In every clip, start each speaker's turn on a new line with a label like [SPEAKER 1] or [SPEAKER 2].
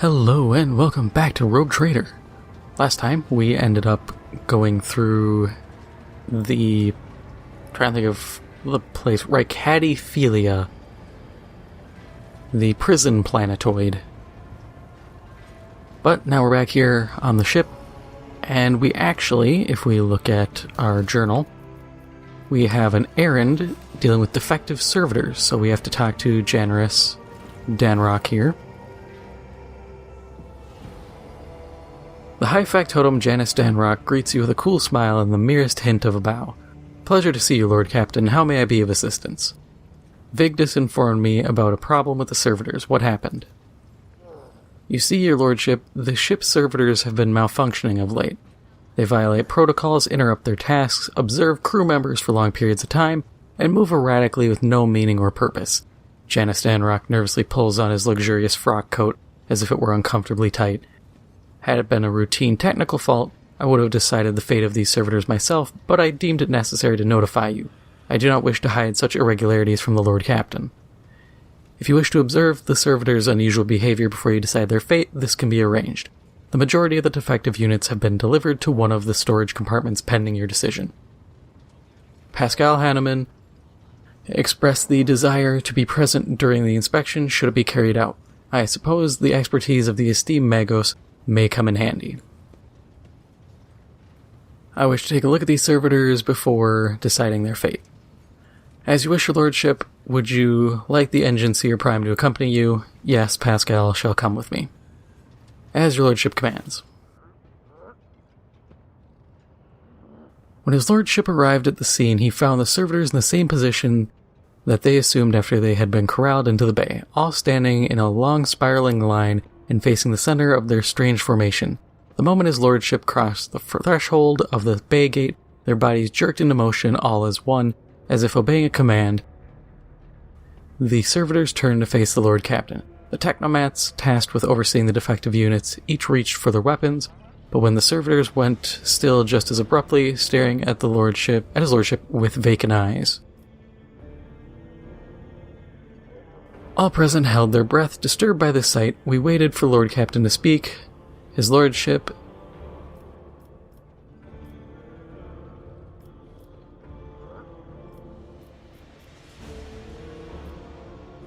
[SPEAKER 1] Hello and welcome back to Rogue Trader. Last time we ended up going through trying to think of the place, right, Cadiphilia, the prison planetoid. But now we're back here on the ship, and we actually, if we look at our journal, we have an errand dealing with defective servitors, so we have to talk to Janus Danrock here. The high factotum Janus Danrock greets you with a cool smile and the merest hint of a bow. Pleasure to see you, Lord Captain. How may I be of assistance? Vigdis informed me about a problem with the servitors. What happened? You see, your lordship, the ship's servitors have been malfunctioning of late. They violate protocols, interrupt their tasks, observe crew members for long periods of time, and move erratically with no meaning or purpose. Janus Danrock nervously pulls on his luxurious frock coat as if it were uncomfortably tight. Had it been a routine technical fault, I would have decided the fate of these servitors myself, but I deemed it necessary to notify you. I do not wish to hide such irregularities from the Lord Captain. If you wish to observe the servitors' unusual behavior before you decide their fate, this can be arranged. The majority of the defective units have been delivered to one of the storage compartments pending your decision. Pascal Hanneman expressed the desire to be present during the inspection should it be carried out. I suppose the expertise of the esteemed Magos may come in handy. I wish to take a look at these servitors before deciding their fate. As you wish, your lordship, would you like the Engineer Prime to accompany you? Yes, Pascal shall come with me. As your lordship commands. When his lordship arrived at the scene, he found the servitors in the same position that they assumed after they had been corralled into the bay, all standing in a long spiraling line and facing the center of their strange formation. The moment his lordship crossed the threshold of the bay gate, their bodies jerked into motion all as one, as if obeying a command. The servitors turned to face the Lord Captain. The technomats, tasked with overseeing the defective units, each reached for their weapons, but when the servitors went still just as abruptly, staring at his lordship with vacant eyes. All present held their breath, disturbed by this sight. We waited for Lord Captain to speak. His lordship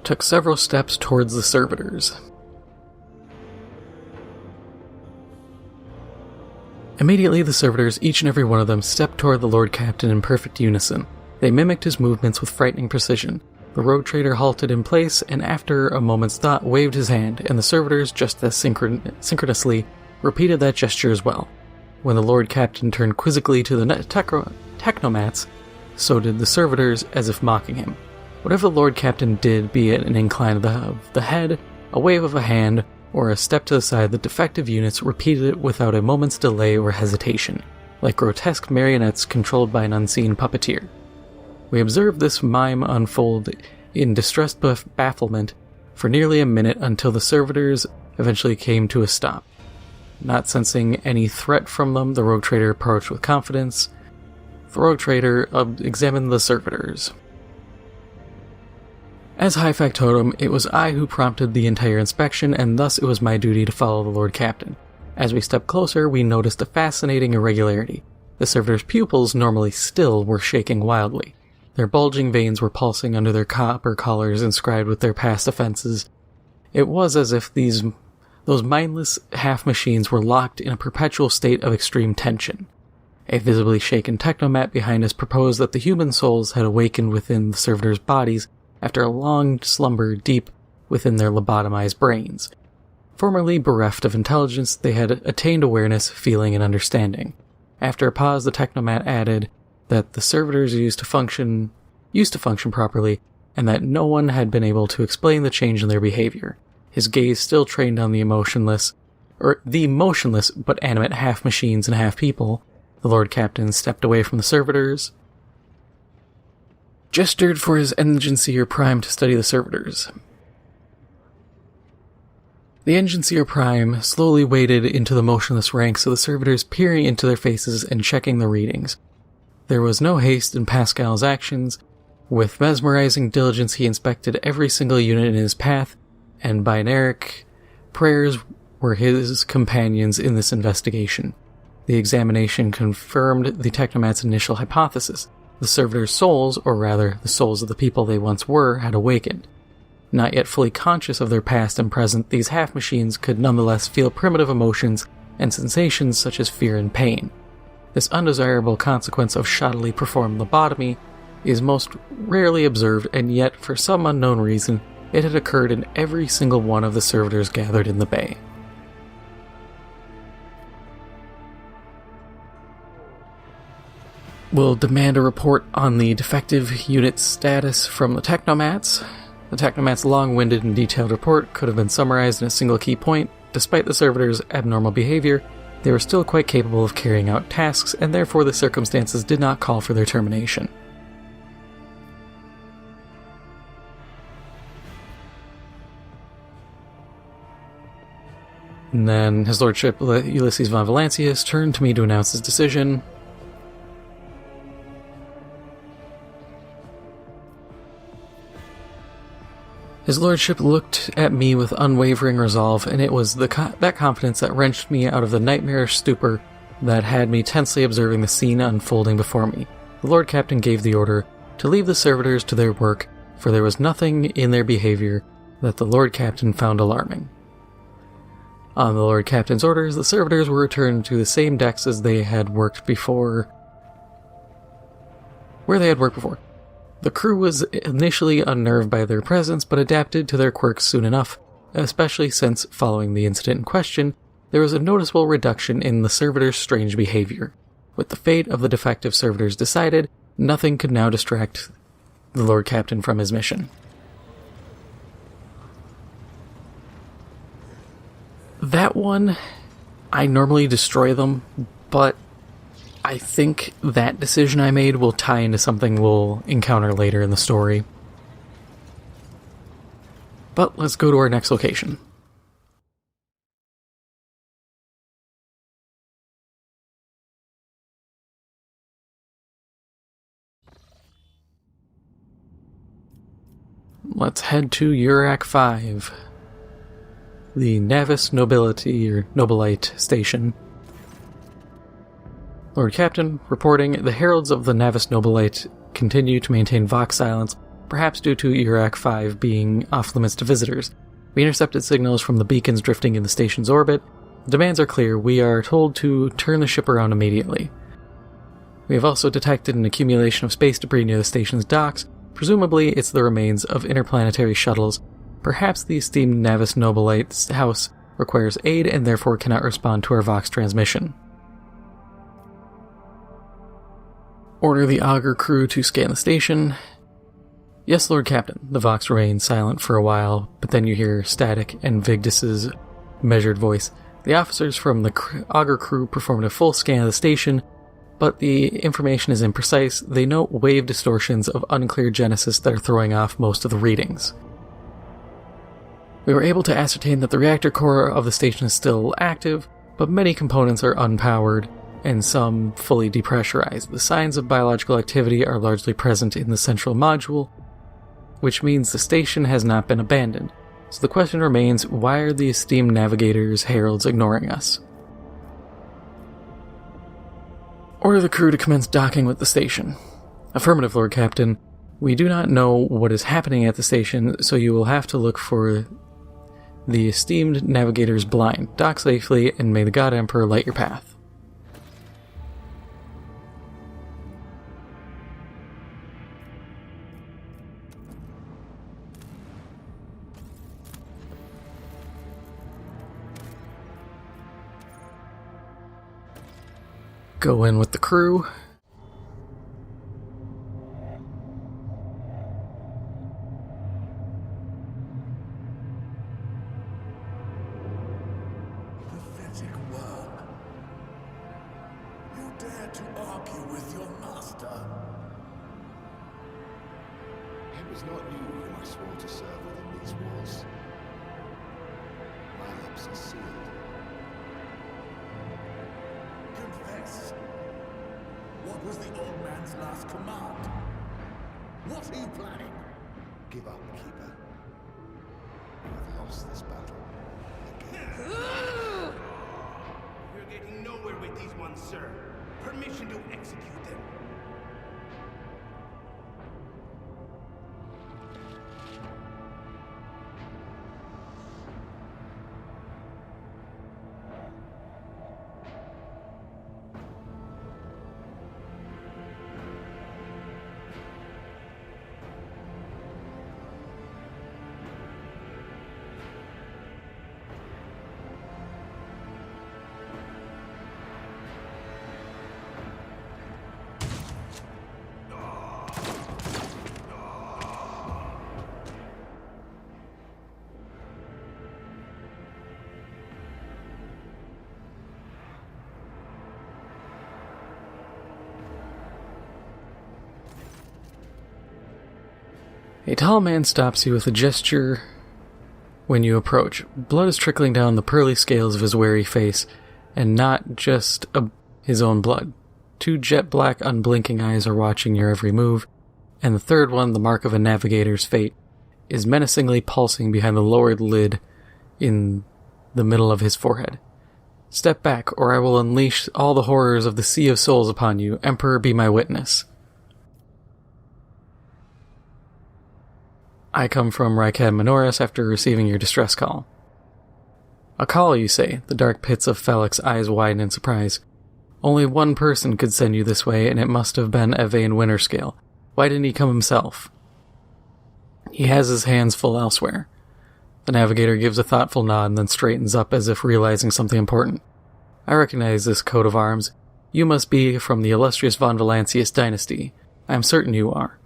[SPEAKER 1] took several steps towards the servitors. Immediately, the servitors, each and every one of them, stepped toward the Lord Captain in perfect unison. They mimicked his movements with frightening precision. The rogue trader halted in place, and after a moment's thought waved his hand, and the servitors, just as synchronously, repeated that gesture as well. When the Lord Captain turned quizzically to the technomats, so did the servitors, as if mocking him. Whatever the Lord Captain did, be it an incline of the head, a wave of a hand, or a step to the side, the defective units repeated it without a moment's delay or hesitation, like grotesque marionettes controlled by an unseen puppeteer. We observed this mime unfold in distressed bafflement for nearly a minute until the servitors eventually came to a stop. Not sensing any threat from them, the rogue trader approached with confidence. The rogue trader examined the servitors. As high factotum, it was I who prompted the entire inspection, and thus it was my duty to follow the Lord Captain. As we stepped closer, we noticed a fascinating irregularity. The servitors' pupils, normally still, were shaking wildly. Their bulging veins were pulsing under their copper collars inscribed with their past offenses. It was as if those mindless half-machines were locked in a perpetual state of extreme tension. A visibly shaken technomat behind us proposed that the human souls had awakened within the servitors' bodies after a long slumber deep within their lobotomized brains. Formerly bereft of intelligence, they had attained awareness, feeling, and understanding. After a pause, the technomat added that the servitors used to function properly, and that no one had been able to explain the change in their behavior. His gaze still trained on the motionless but animate half-machines and half-people. The Lord Captain stepped away from the servitors, gestured for his Engineer Prime to study the servitors. The Engineer Prime slowly waded into the motionless ranks of the servitors, peering into their faces and checking the readings. There was no haste in Pascal's actions. With mesmerizing diligence, he inspected every single unit in his path, and binaric prayers were his companions in this investigation. The examination confirmed the Technomat's initial hypothesis. The servitors' souls, or rather, the souls of the people they once were, had awakened. Not yet fully conscious of their past and present, these half-machines could nonetheless feel primitive emotions and sensations such as fear and pain. This undesirable consequence of shoddily performed lobotomy is most rarely observed, and yet, for some unknown reason, it had occurred in every single one of the servitors gathered in the bay. We'll demand a report on the defective unit status from the Technomats. The Technomat's long-winded and detailed report could have been summarized in a single key point. Despite the servitors' abnormal behavior, they were still quite capable of carrying out tasks, and therefore the circumstances did not call for their termination. And then His Lordship Ulysses von Valancius turned to me to announce his decision. His Lordship looked at me with unwavering resolve, and it was that confidence that wrenched me out of the nightmarish stupor that had me tensely observing the scene unfolding before me. The Lord Captain gave the order to leave the servitors to their work, for there was nothing in their behavior that the Lord Captain found alarming. On the Lord Captain's orders, the servitors were returned to the same decks as they had worked before. The crew was initially unnerved by their presence, but adapted to their quirks soon enough, especially since, following the incident in question, there was a noticeable reduction in the servitors' strange behavior. With the fate of the defective servitors decided, nothing could now distract the Lord Captain from his mission. That one, I normally destroy them, but I think that decision I made will tie into something we'll encounter later in the story. But let's go to our next location. Let's head to Eurac V, the Navis Nobility or Nobilite station. Lord Captain, reporting, the heralds of the Navis Nobilite continue to maintain Vox silence, perhaps due to Eurac V being off-limits to visitors. We intercepted signals from the beacons drifting in the station's orbit. The demands are clear. We are told to turn the ship around immediately. We have also detected an accumulation of space debris near the station's docks. Presumably, it's the remains of interplanetary shuttles. Perhaps the esteemed Navis Nobilite's house requires aid and therefore cannot respond to our Vox transmission. Order the Augur crew to scan the station. Yes, Lord Captain. The Vox remains silent for a while, but then you hear static and Vigdis's measured voice. The officers from the Augur crew performed a full scan of the station, but the information is imprecise. They note wave distortions of unclear genesis that are throwing off most of the readings. We were able to ascertain that the reactor core of the station is still active, but many components are unpowered, and some fully depressurized. The signs of biological activity are largely present in the central module, which means the station has not been abandoned. So the question remains, why are the esteemed navigators' heralds ignoring us? Order the crew to commence docking with the station. Affirmative, Lord Captain. We do not know what is happening at the station, so you will have to look for the esteemed navigators blind. Dock safely, and may the God Emperor light your path. Go in with the crew.
[SPEAKER 2] Pathetic worm. You dare to argue with your master?
[SPEAKER 3] It was not you whom I swore to serve within these walls. My lips are sealed.
[SPEAKER 2] Confess. What was the old man's last command? What are you planning?
[SPEAKER 3] Give up, Keeper. You have lost this battle again.
[SPEAKER 2] commands, sir. Permission to execute them.
[SPEAKER 1] A tall man stops you with a gesture when you approach. Blood is trickling down the pearly scales of his wary face, and not just his own blood. 2 jet black, unblinking eyes are watching your every move, and the third one, the mark of a navigator's fate, is menacingly pulsing behind the lowered lid in the middle of his forehead. Step back, or I will unleash all the horrors of the Sea of Souls upon you. Emperor, be my witness. I come from Rykad Minoris after receiving your distress call. A call, you say? The dark pits of Felix's eyes widen in surprise. Only one person could send you this way, and it must have been Evain Winterscale. Why didn't he come himself? He has his hands full elsewhere. The navigator gives a thoughtful nod and then straightens up as if realizing something important. I recognize this coat of arms. You must be from the illustrious von Valancius dynasty. I am certain you are.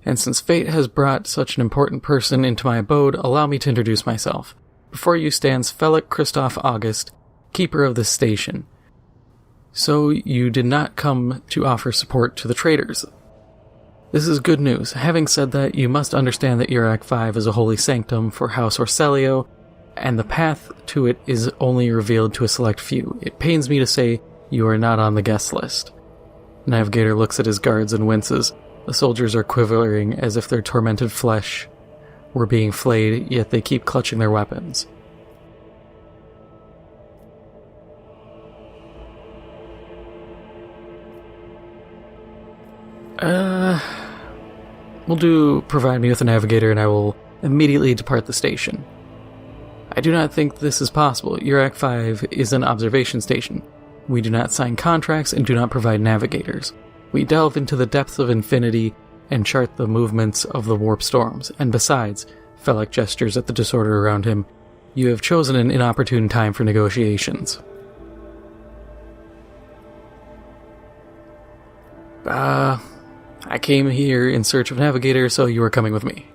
[SPEAKER 1] And since fate has brought such an important person into my abode, allow me to introduce myself. Before you stands Felix Christoph August, keeper of this station. So you did not come to offer support to the traitors. This is good news. Having said that, you must understand that Eurac V is a holy sanctum for House Orselio, and the path to it is only revealed to a select few. It pains me to say you are not on the guest list. Navigator looks at his guards and winces. The soldiers are quivering as if their tormented flesh were being flayed, yet they keep clutching their weapons. Provide me with a navigator and I will immediately depart the station. I do not think this is possible. Eurac V is an observation station. We do not sign contracts and do not provide navigators. We delve into the depths of infinity and chart the movements of the warp storms. And besides, Felix gestures at the disorder around him, you have chosen an inopportune time for negotiations. I came here in search of navigator, so you are coming with me.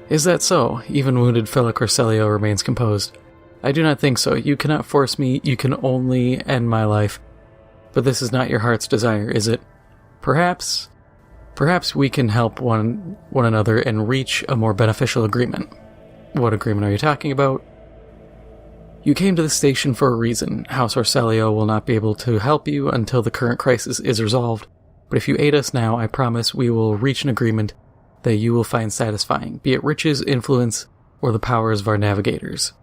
[SPEAKER 1] Is that so? Even wounded Felix Orselio remains composed. I do not think so. You cannot force me. You can only end my life. But this is not your heart's desire, is it? Perhaps we can help one another and reach a more beneficial agreement. What agreement are you talking about? You came to the station for a reason. House Orselio will not be able to help you until the current crisis is resolved. But if you aid us now, I promise we will reach an agreement that you will find satisfying, be it riches, influence, or the powers of our navigators.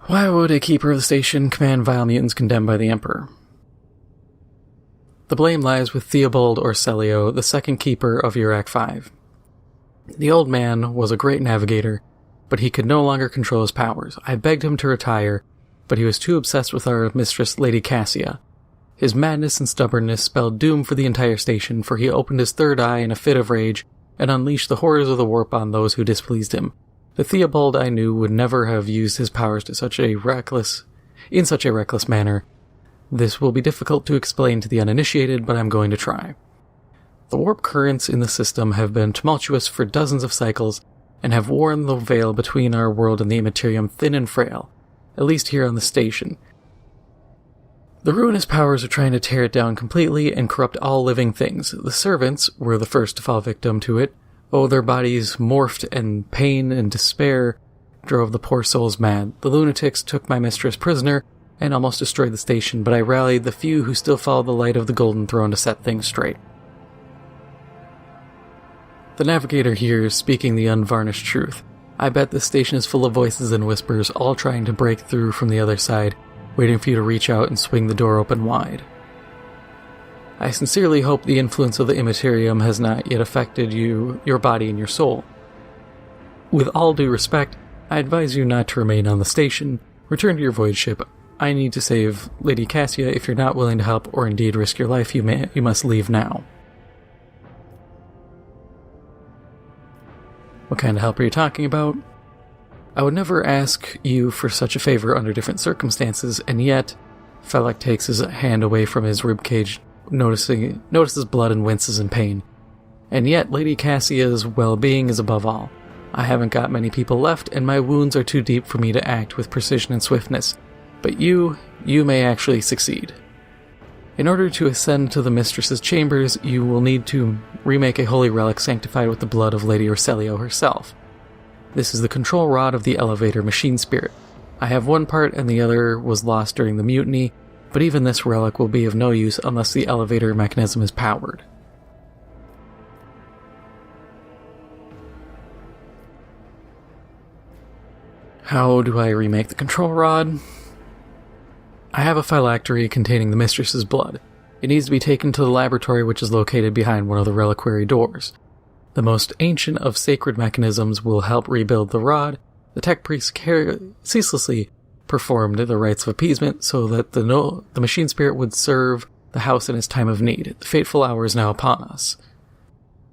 [SPEAKER 1] Why would a keeper of the station command vile mutants condemned by the Emperor? The blame lies with Theobald Orselio, the second keeper of Eurac V. The old man was a great navigator, but he could no longer control his powers. I begged him to retire, but he was too obsessed with our mistress, Lady Cassia. His madness and stubbornness spelled doom for the entire station, for he opened his third eye in a fit of rage and unleashed the horrors of the warp on those who displeased him. The Theobald I knew would never have used his powers in such a reckless manner. This will be difficult to explain to the uninitiated, but I'm going to try. The warp currents in the system have been tumultuous for dozens of cycles, and have worn the veil between our world and the Immaterium thin and frail, at least here on the station. The ruinous powers are trying to tear it down completely and corrupt all living things. The servants were the first to fall victim to it. Oh, their bodies morphed, and pain and despair drove the poor souls mad. The lunatics took my mistress prisoner and almost destroyed the station, but I rallied the few who still followed the light of the Golden Throne to set things straight. The navigator here is speaking the unvarnished truth. I bet this station is full of voices and whispers, all trying to break through from the other side, waiting for you to reach out and swing the door open wide. I sincerely hope the influence of the Immaterium has not yet affected you, your body and your soul. With all due respect, I advise you not to remain on the station. Return to your void ship. I need to save Lady Cassia. If you're not willing to help or indeed risk your life, you must leave now. What kind of help are you talking about? I would never ask you for such a favor under different circumstances, and yet... Felek takes his hand away from his ribcage, notices blood and winces in pain. And yet, Lady Cassia's well-being is above all. I haven't got many people left, and my wounds are too deep for me to act with precision and swiftness. But you may actually succeed. In order to ascend to the Mistress's chambers, you will need to remake a holy relic sanctified with the blood of Lady Orselio herself. This is the control rod of the elevator machine spirit. I have one part and the other was lost during the mutiny, but even this relic will be of no use unless the elevator mechanism is powered. How do I remake the control rod? I have a phylactery containing the Mistress's blood. It needs to be taken to the laboratory, which is located behind one of the reliquary doors. The most ancient of sacred mechanisms will help rebuild the rod. The tech priests ceaselessly performed the rites of appeasement so that the machine spirit would serve the house in its time of need. The fateful hour is now upon us.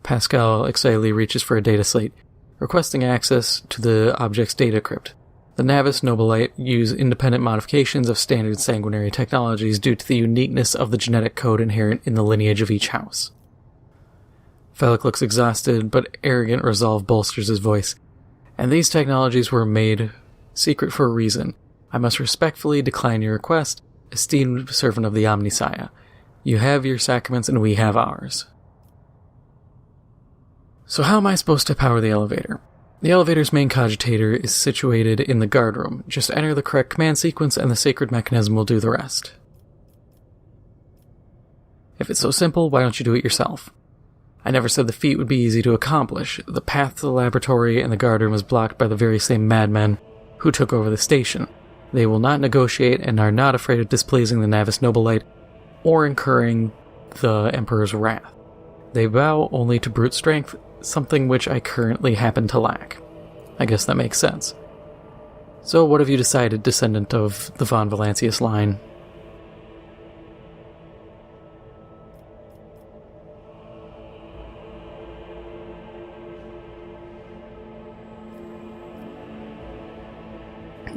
[SPEAKER 1] Pascal excitedly reaches for a data slate, requesting access to the object's data crypt. The Navis Nobilite use independent modifications of standard sanguinary technologies due to the uniqueness of the genetic code inherent in the lineage of each house. Felek looks exhausted, but arrogant resolve bolsters his voice. And these technologies were made secret for a reason. I must respectfully decline your request, esteemed servant of the Omnissiah. You have your sacraments and we have ours. So how am I supposed to power the elevator? The elevator's main cogitator is situated in the guard room. Just enter the correct command sequence and the sacred mechanism will do the rest. If it's so simple, why don't you do it yourself? I never said the feat would be easy to accomplish. The path to the laboratory and the guard room is blocked by the very same madmen who took over the station. They will not negotiate and are not afraid of displeasing the Navis Nobilite or incurring the Emperor's wrath. They bow only to brute strength, something which I currently happen to lack. I guess that makes sense. So what have you decided, descendant of the von Valancius line?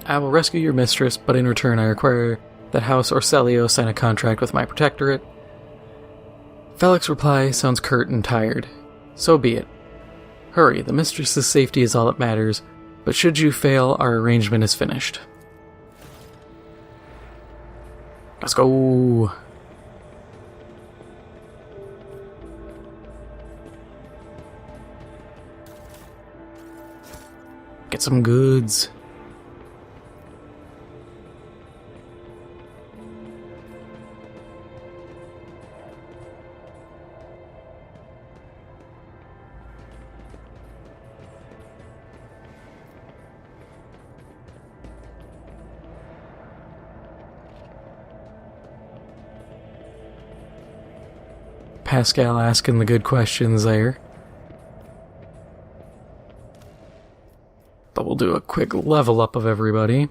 [SPEAKER 1] I will rescue your mistress, but in return I require that House Orselio sign a contract with my protectorate. Felek's reply sounds curt and tired. So be it. Hurry, the mistress's safety is all that matters, but should you fail, our arrangement is finished. Let's go. Get some goods. Pascal asking the good questions there. But we'll do a quick level up of everybody.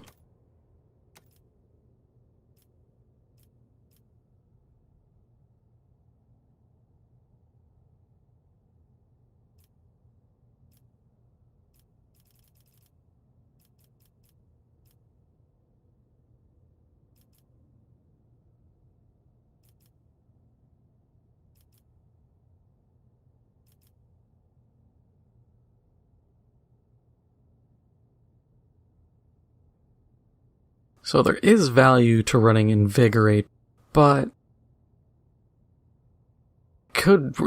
[SPEAKER 1] So there is value to running Invigorate, but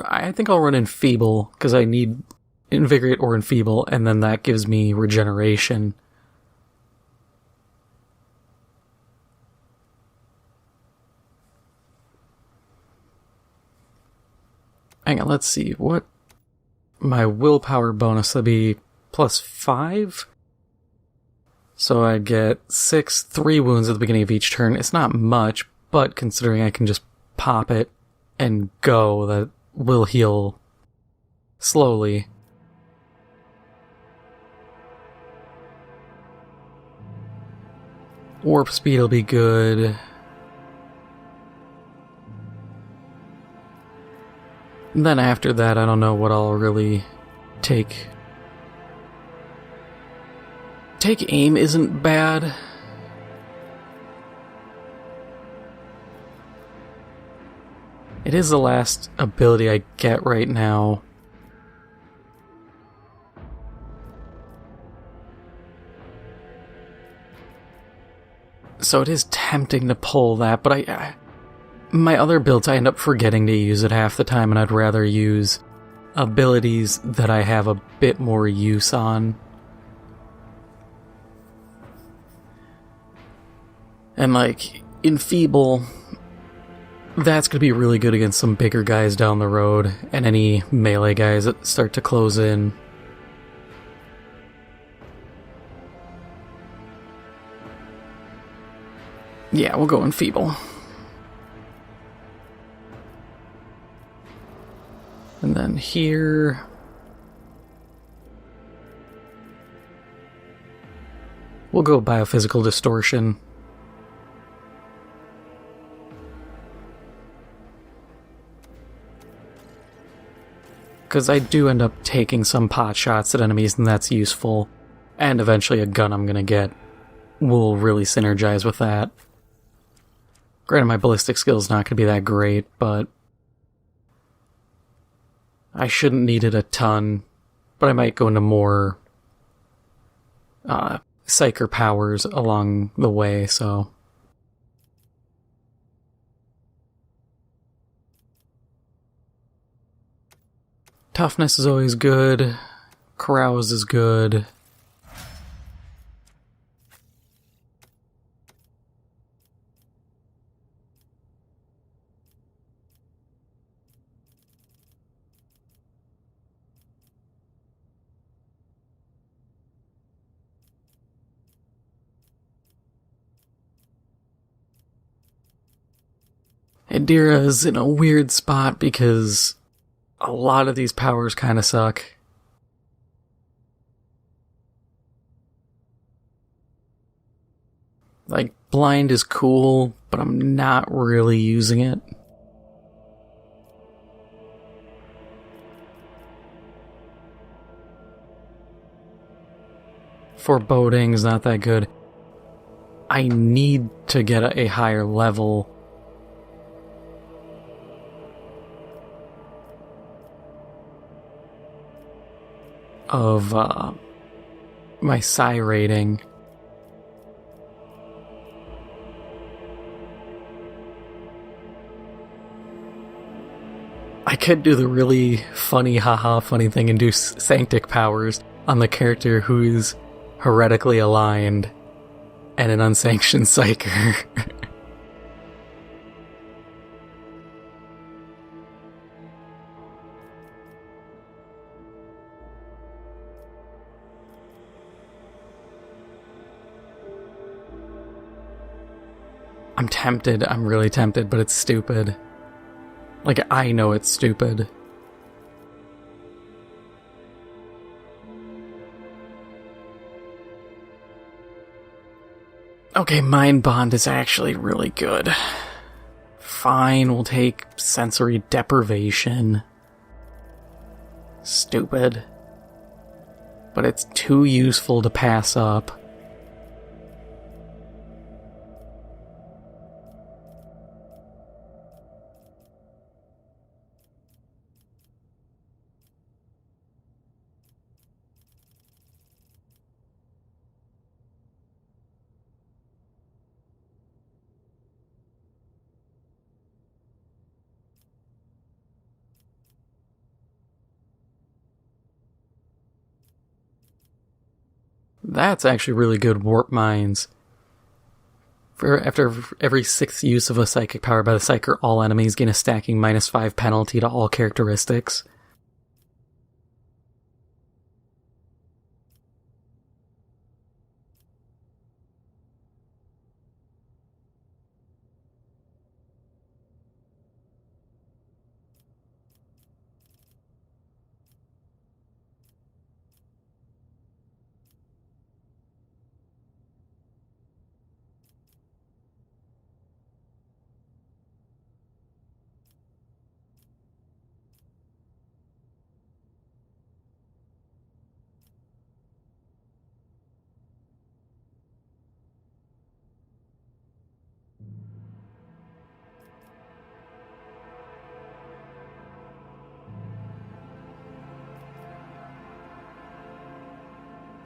[SPEAKER 1] I think I'll run Enfeeble, because I need Invigorate or Enfeeble, and then that gives me regeneration. Hang on, let's see, what my willpower bonus will be plus 5. So I'd get 6 3 wounds at the beginning of each turn. It's not much, but considering I can just pop it and go, that will heal slowly. Warp speed will be good. And then after that, I don't know what I'll really take. Take aim isn't bad. It is the last ability I get right now. So it is tempting to pull that, but my other builds I end up forgetting to use it half the time, and I'd rather use abilities that I have a bit more use on. And like, Enfeeble, that's going to be really good against some bigger guys down the road, and any melee guys that start to close in. Yeah, we'll go Enfeeble. And then here... we'll go Biophysical Distortion. Because I do end up taking some pot shots at enemies, and that's useful. And eventually a gun I'm gonna get will really synergize with that. Granted, my ballistic skill's not gonna be that great, but I shouldn't need it a ton. But I might go into more psyker powers along the way, so... Toughness is always good. Carouse is good. Adira is in a weird spot because a lot of these powers kind of suck. Like, blind is cool, but I'm not really using it. Foreboding's not that good. I need to get a higher level of my psi rating. I could do the really funny funny thing and do Sanctic powers on the character who's heretically aligned and an unsanctioned psyker. I'm tempted, I'm really tempted, but it's stupid. Like, I know it's stupid. Okay, Mind Bond is actually really good. Fine, we'll take Sensory Deprivation. Stupid. But it's too useful to pass up. That's actually really good. Warp Mines. After every 6th use of a psychic power by the psyker, all enemies gain a stacking -5 penalty to all characteristics.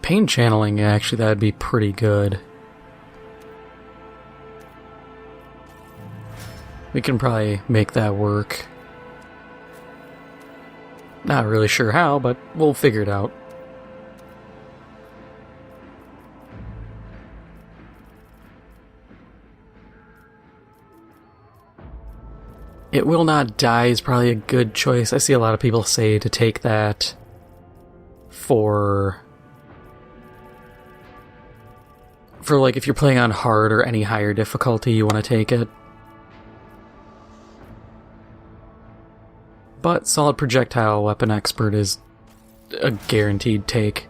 [SPEAKER 1] Pain channeling, actually, that'd be pretty good. We can probably make that work. Not really sure how, but we'll figure it out. It will not die is probably a good choice. I see a lot of people say to take that for like if you're playing on hard or any higher difficulty, you want to take it. But Solid Projectile Weapon Expert is a guaranteed take.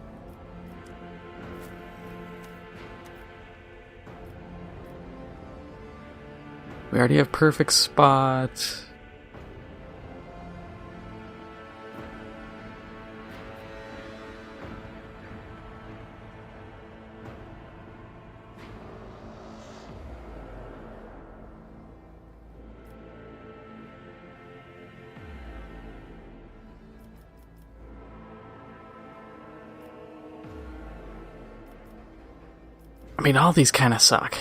[SPEAKER 1] We already have Perfect Spot. I mean, all these kind of suck.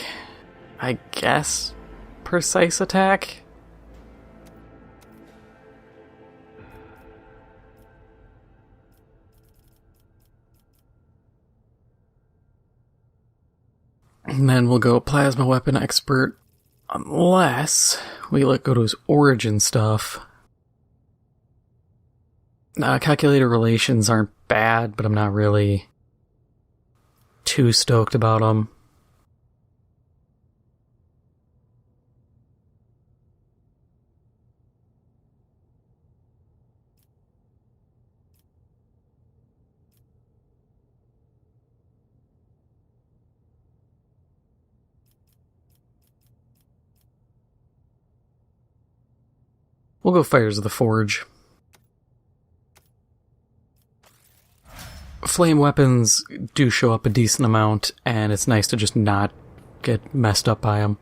[SPEAKER 1] I guess Precise Attack? And then we'll go Plasma Weapon Expert, unless we go to his origin stuff. Calculator Relations aren't bad, but I'm not really too stoked about them. We'll go Fires of the Forge. Flame weapons do show up a decent amount, and it's nice to just not get messed up by them.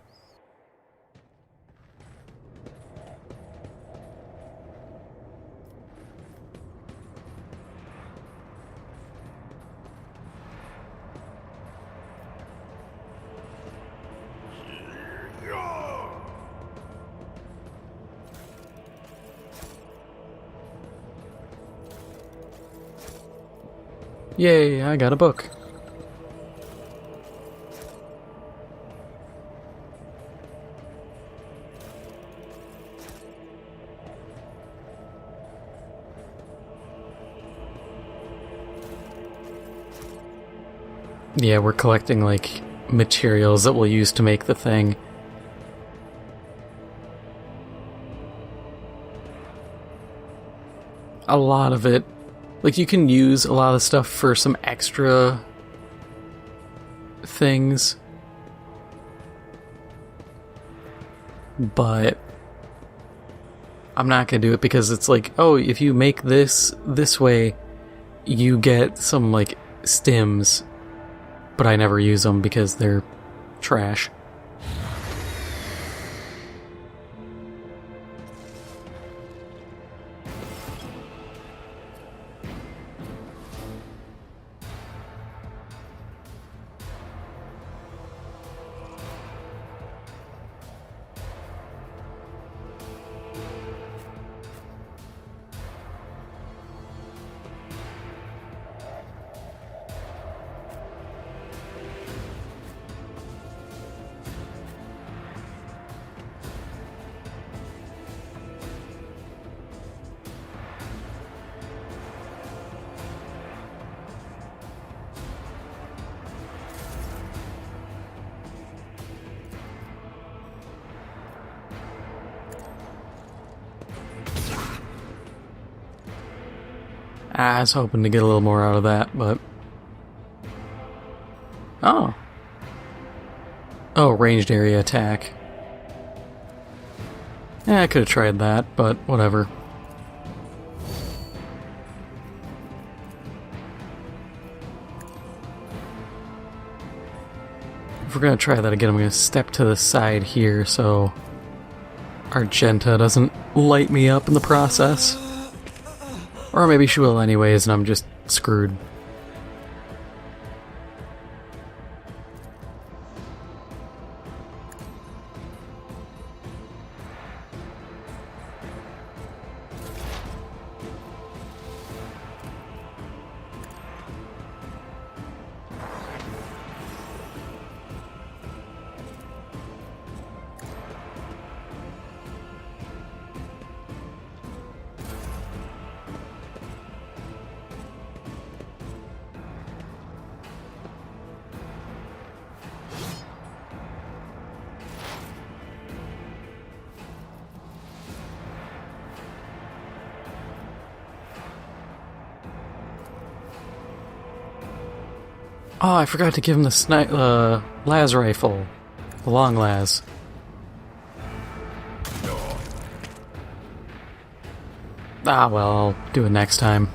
[SPEAKER 1] Yay, I got a book. Yeah, we're collecting, like, materials that we'll use to make the thing. A lot of it, like, you can use a lot of the stuff for some extra things, but I'm not gonna do it because it's like, oh, if you make this way, you get some, like, stims, but I never use them because they're trash. I was hoping to get a little more out of that, but... Oh. Oh, ranged area attack. Yeah, I could have tried that, but whatever. If we're gonna try that again, I'm gonna step to the side here so Argenta doesn't light me up in the process. Or maybe she will anyways, and I'm just screwed. Oh, I forgot to give him the las rifle. The long las. Ah, well, I'll do it next time.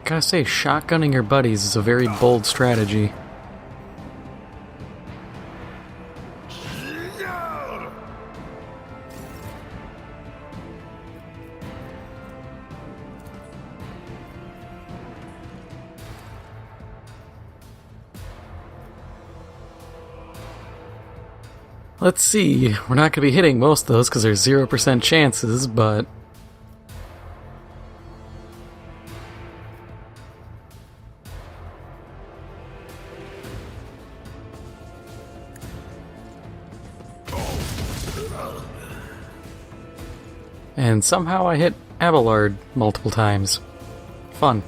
[SPEAKER 1] Gotta say, shotgunning your buddies is a very bold strategy. Let's see, we're not gonna be hitting most of those because there's 0% chances, but... And somehow I hit Abelard multiple times. Fun.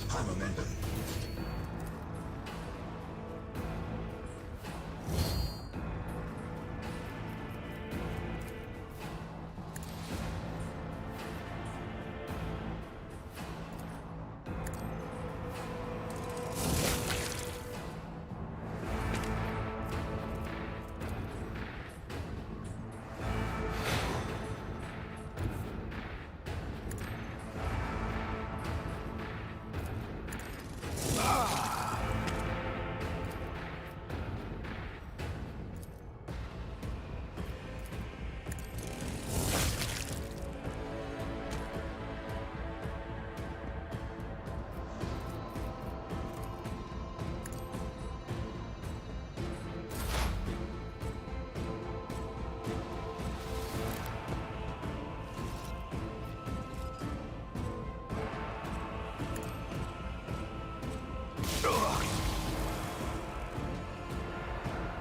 [SPEAKER 3] High momentum.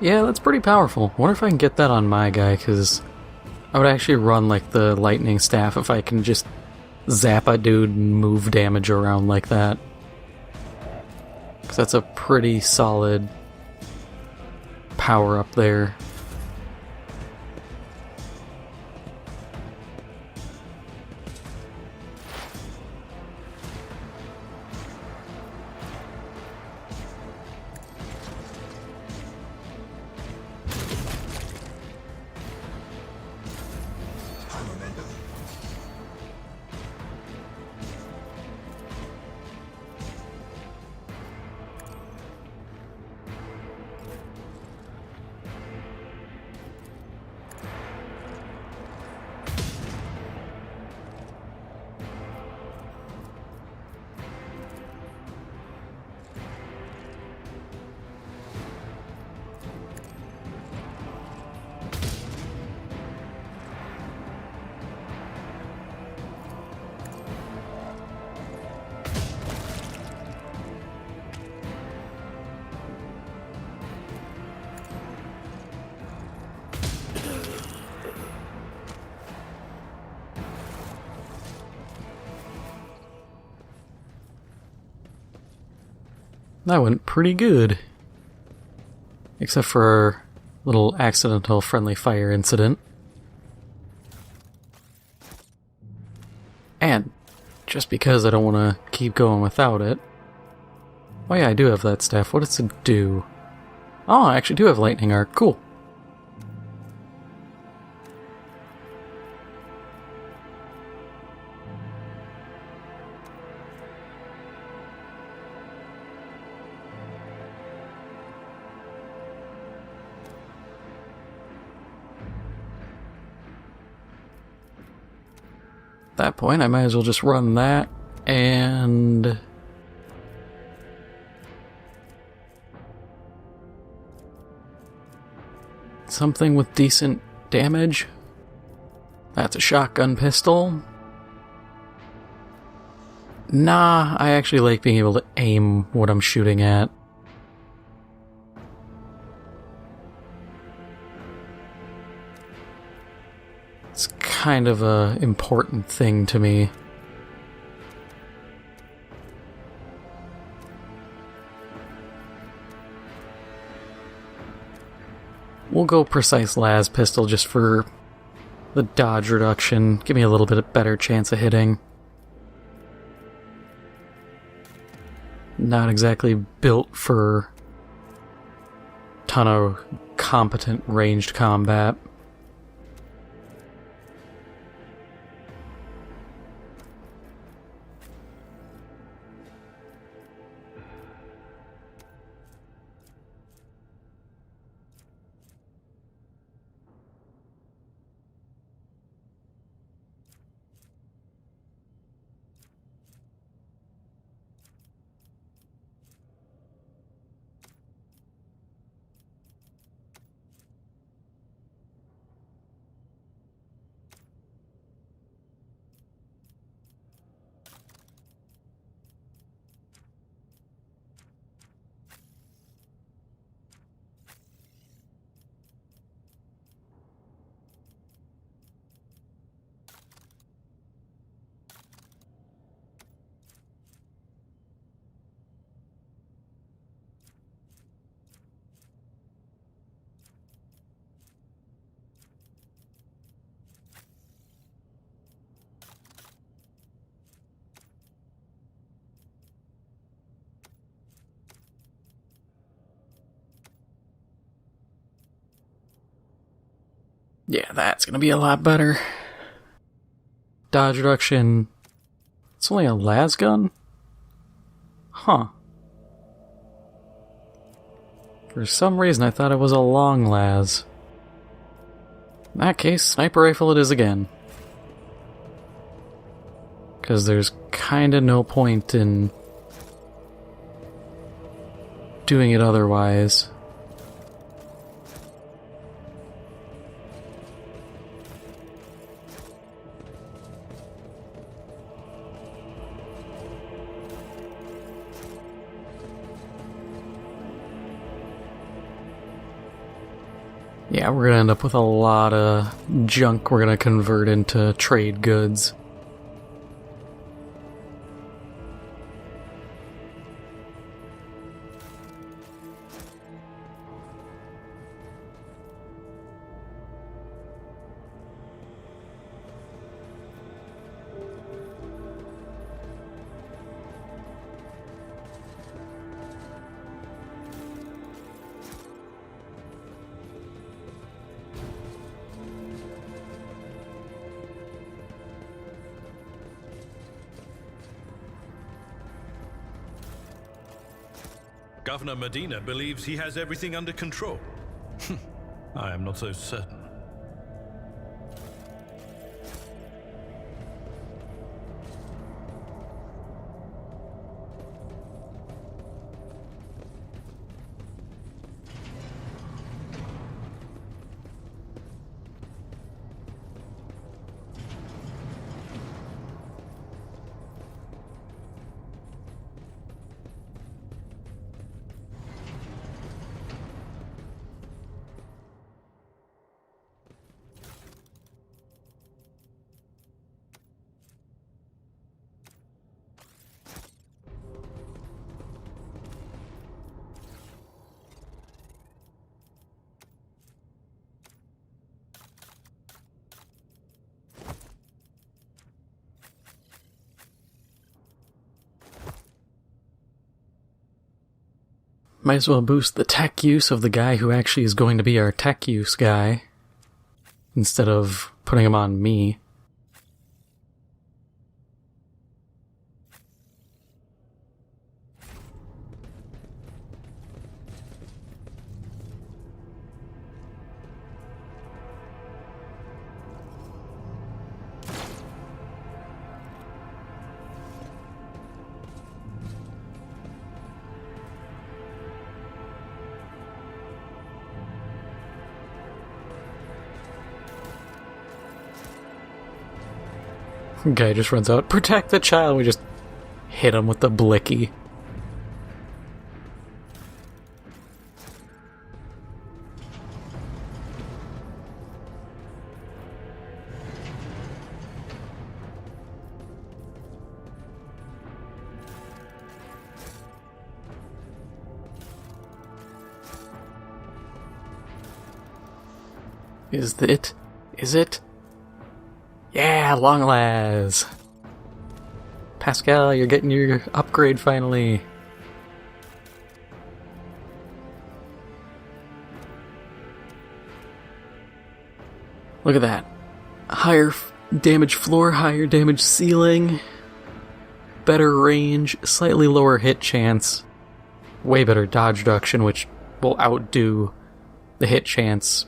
[SPEAKER 1] Yeah, that's pretty powerful. Wonder if I can get that on my guy, because I would actually run like the lightning staff if I can just zap a dude and move damage around like that. Because that's a pretty solid power up there.
[SPEAKER 3] High momentum.
[SPEAKER 1] That went pretty good. Except for a little accidental friendly fire incident. And just because I don't want to keep going without it... Oh yeah, I do have that staff. What does it do? Oh, I actually do have lightning arc. Cool. that point, I might as well just run that and... something with decent damage. That's a shotgun pistol. Nah, I actually like being able to aim what I'm shooting at. It's kind of a important thing to me. We'll go precise las pistol just for the dodge reduction. Give me a little bit better chance of hitting. Not exactly built for a ton of competent ranged combat. Yeah, that's gonna be a lot better. Dodge reduction. It's only a las gun? Huh. For some reason I thought it was a long las. In that case, sniper rifle it is again. Because there's kinda no point in doing it otherwise. Yeah, we're gonna end up with a lot of junk we're gonna convert into trade goods.
[SPEAKER 4] Governor Medina believes he has everything under control. I am not so certain. Might as well boost the tech use of the guy who actually is going to be our tech use guy, instead of putting him on me.
[SPEAKER 1] Guy just runs out, protect the child. We just hit him with the blicky. Is it? Is it? Yeah, long las. Pascal, you're getting your upgrade finally. Look at that. Higher damage floor, higher damage ceiling, better range, slightly lower hit chance, way better dodge reduction, which will outdo the hit chance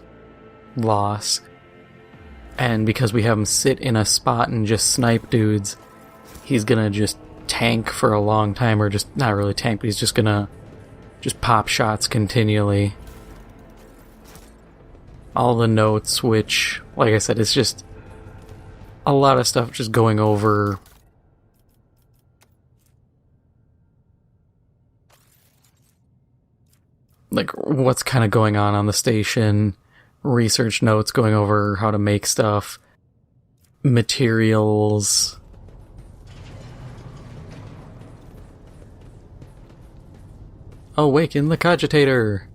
[SPEAKER 1] loss. And because we have him sit in a spot and just snipe dudes, he's gonna just tank for a long time, or just not really tank, but he's just gonna just pop shots continually. All the notes, which, like I said, it's just a lot of stuff just going over like what's kind of going on the station, research notes going over how to make stuff, materials. Awaken the Cogitator!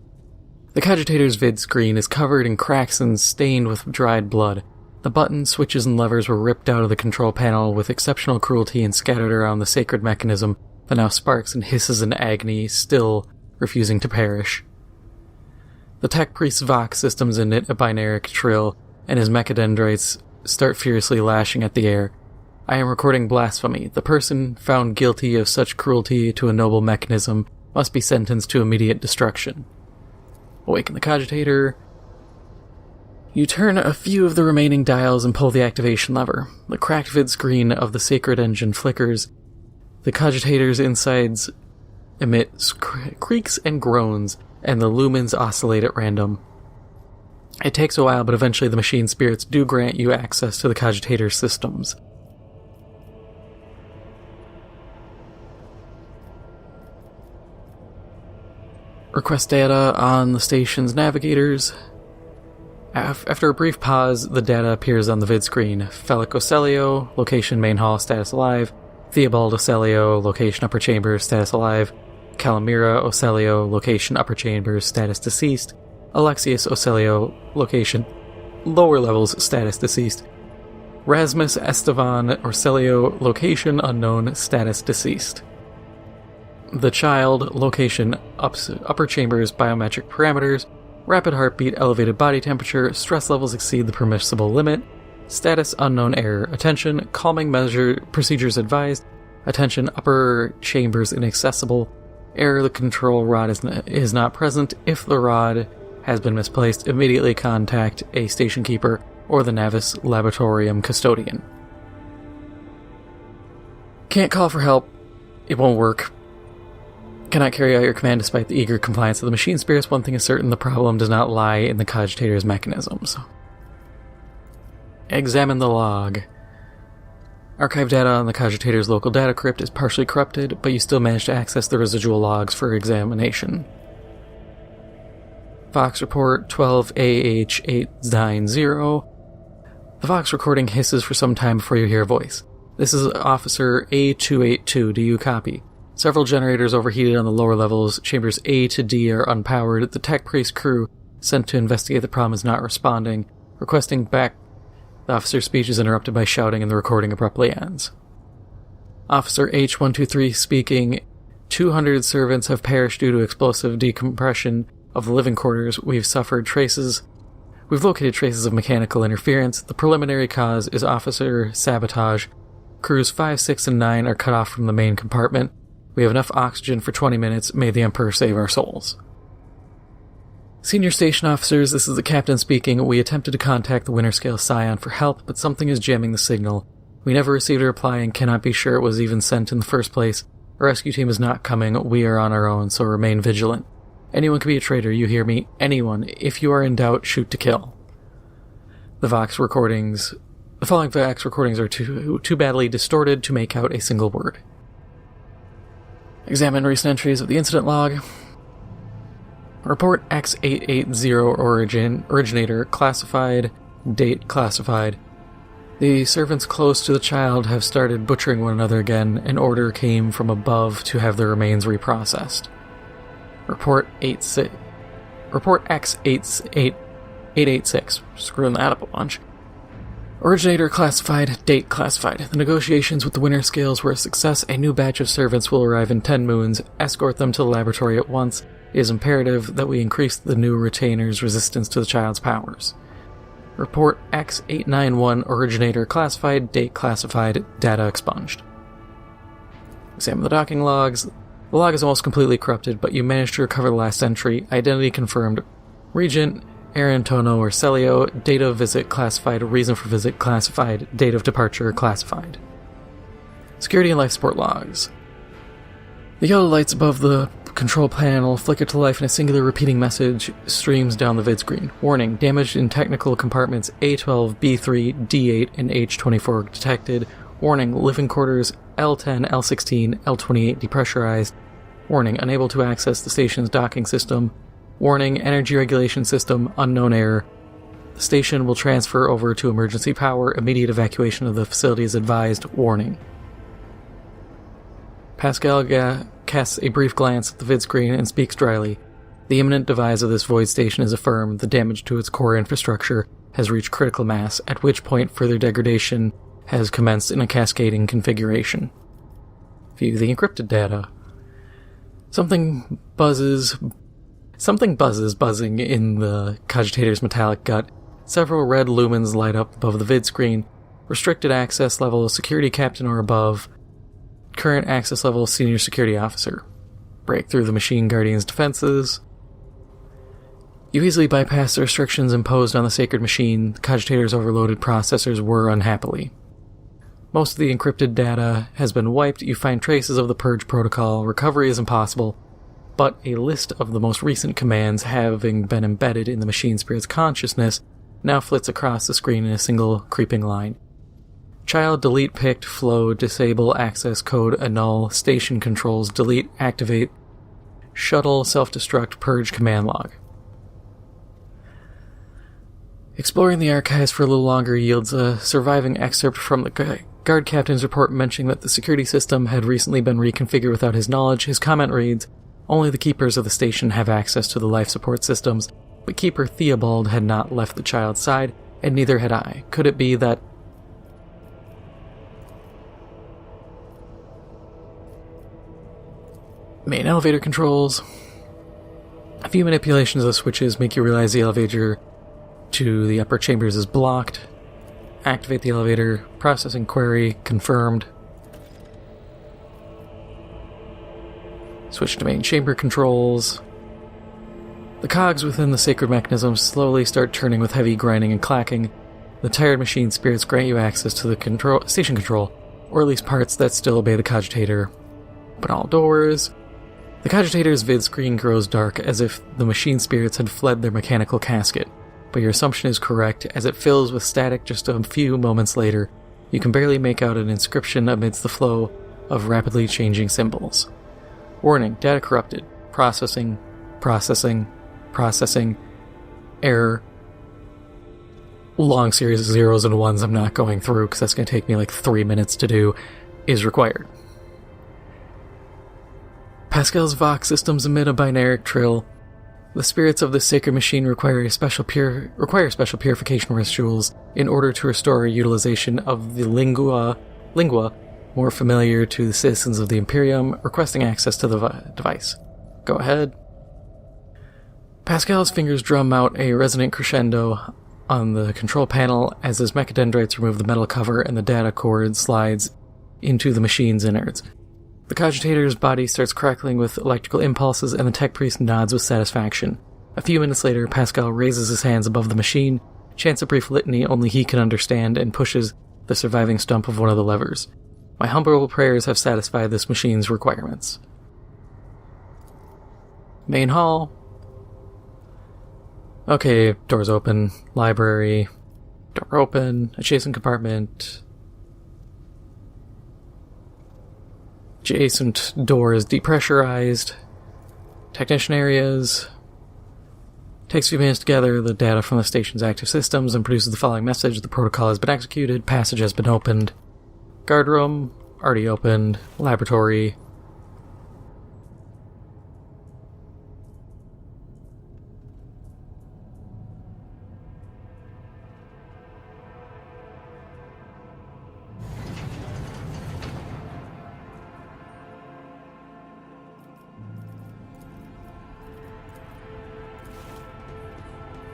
[SPEAKER 1] The Cogitator's vid screen is covered in cracks and stained with dried blood. The buttons, switches, and levers were ripped out of the control panel with exceptional cruelty and scattered around the sacred mechanism that now sparks and hisses in agony, still refusing to perish. The tech priest's Vox systems emit a binary trill, and his mechadendrites start furiously lashing at the air. I am recording blasphemy. The person found guilty of such cruelty to a noble mechanism must be sentenced to immediate destruction. Awaken the Cogitator. You turn a few of the remaining dials and pull the activation lever. The cracked vid screen of the sacred engine flickers. The Cogitator's insides emit creaks and groans, and the lumens oscillate at random. It takes a while, but eventually the machine spirits do grant you access to the Cogitator's systems. Request data on the station's navigators. After a brief pause, the data appears on the vid screen. Felic Ocelio, location main hall, status alive. Theobald Ocelio, location upper chambers, status alive. Calamira Ocelio, location upper chambers, status deceased. Alexius Ocelio, location lower levels, status deceased. Rasmus Estevan Ocelio, location unknown, status deceased. The child, location upper chambers, biometric parameters, rapid heartbeat, elevated body temperature, stress levels exceed the permissible limit, status unknown error, attention, calming measure procedures advised, attention, upper chambers inaccessible, error, the control rod is not present. If the rod has been misplaced, immediately contact a station keeper or the Navis Laboratorium custodian. Can't call for help. It won't work. Cannot carry out your command despite the eager compliance of the machine spirits. One thing is certain, the problem does not lie in the Cogitator's mechanisms. Examine the log. Archive data on the Cogitator's local data crypt is partially corrupted, but you still manage to access the residual logs for examination. Vox report 12AH890. The Vox recording hisses for some time before you hear a voice. This is Officer A282. Do you copy? Several generators overheated on the lower levels. Chambers A to D are unpowered. The tech priest crew sent to investigate the problem is not responding. Requesting back. The officer's speech is interrupted by shouting and the recording abruptly ends. Officer H123 speaking. 200 servants have perished due to explosive decompression of the living quarters. We've located traces of mechanical interference. The preliminary cause is officer sabotage. Crews 5, 6, and 9 are cut off from the main compartment. We have enough oxygen for 20 minutes. May the Emperor save our souls. Senior station officers, this is the captain speaking. We attempted to contact the Winter Scale Scion for help, but something is jamming the signal. We never received a reply and cannot be sure it was even sent in the first place. Our rescue team is not coming. We are on our own, so remain vigilant. Anyone can be a traitor, you hear me? Anyone. If you are in doubt, shoot to kill. The Vox recordings The following fax recordings are too badly distorted to make out a single word. Examine recent entries of the incident log. Report X880 originator classified, date classified. The servants close to the child have started butchering one another again. An order came from above to have their remains reprocessed. Report X886. Screwing that up a bunch. Originator classified, date classified. The negotiations with the winter scales were a success. A new batch of servants will arrive in 10 moons. Escort them to the laboratory at once. It is imperative that we increase the new retainer's resistance to the child's powers. Report X891 originator classified, date classified, data expunged. Examine the docking logs. The log is almost completely corrupted, but you managed to recover the last entry. Identity confirmed. Regent Arantono or Celio, date of visit classified, reason for visit classified, date of departure classified. Security and life support logs. The yellow lights above the control panel flicker to life and a singular repeating message streams down the vid screen. Warning, damage in technical compartments A12, B3, D8, and H24 detected. Warning, living quarters L10, L16, L28 depressurized. Warning, unable to access the station's docking system. Warning, energy regulation system, unknown error. The station will transfer over to emergency power. Immediate evacuation of the facility is advised. Warning. Pascal casts a brief glance at the vid screen and speaks dryly. The imminent demise of this void station is affirmed. The damage to its core infrastructure has reached critical mass, at which point further degradation has commenced in a cascading configuration. View the encrypted data. Something buzzes buzzing in the cogitator's metallic gut. Several red lumens light up above the vid screen. Restricted access level, security captain or above. Current access level, senior security officer. Break through the machine guardian's defenses. You easily bypass the restrictions imposed on the sacred machine. The cogitator's overloaded processors whir unhappily. Most of the encrypted data has been wiped. You find traces of the purge protocol. Recovery is impossible, but a list of the most recent commands having been embedded in the machine spirit's consciousness now flits across the screen in a single creeping line. Child delete picked, flow, disable, access code, annul, station controls, delete, activate, shuttle, self-destruct, purge command log. Exploring the archives for a little longer yields a surviving excerpt from the guard captain's report mentioning that the security system had recently been reconfigured without his knowledge. His comment reads, "Only the keepers of the station have access to the life support systems, but Keeper Theobald had not left the child's side, and neither had I. Could it be that..." Main elevator controls. A few manipulations of the switches make you realize the elevator to the upper chambers is blocked. Activate the elevator. Processing query confirmed. Switch to main chamber controls. The cogs within the sacred mechanism slowly start turning with heavy grinding and clacking. The tired machine spirits grant you access to the station control, or at least parts that still obey the cogitator. Open all doors. The cogitator's vid screen grows dark as if the machine spirits had fled their mechanical casket, but your assumption is correct as it fills with static just a few moments later. You can barely make out an inscription amidst the flow of rapidly changing symbols. Warning, data corrupted. Processing. Error. Long series of zeros and ones I'm not going through because that's going to take me like 3 minutes to do, is required. Pascal's Vox systems emit a binary trill. The spirits of the sacred machine require special purification rituals in order to restore utilization of the lingua more familiar to the citizens of the Imperium, requesting access to the device. Go ahead. Pascal's fingers drum out a resonant crescendo on the control panel as his mechadendrites remove the metal cover and the data cord slides into the machine's innards. The cogitator's body starts crackling with electrical impulses, and the tech priest nods with satisfaction. A few minutes later, Pascal raises his hands above the machine, chants a brief litany only he can understand, and pushes the surviving stump of one of the levers. My humble prayers have satisfied this machine's requirements. Main hall. Okay, doors open. Library. Door open. Adjacent compartment. Adjacent door is depressurized. Technician areas. Takes a few minutes to gather the data from the station's active systems and produces the following message. The protocol has been executed. Passage has been opened. Guard room. Already opened. Laboratory.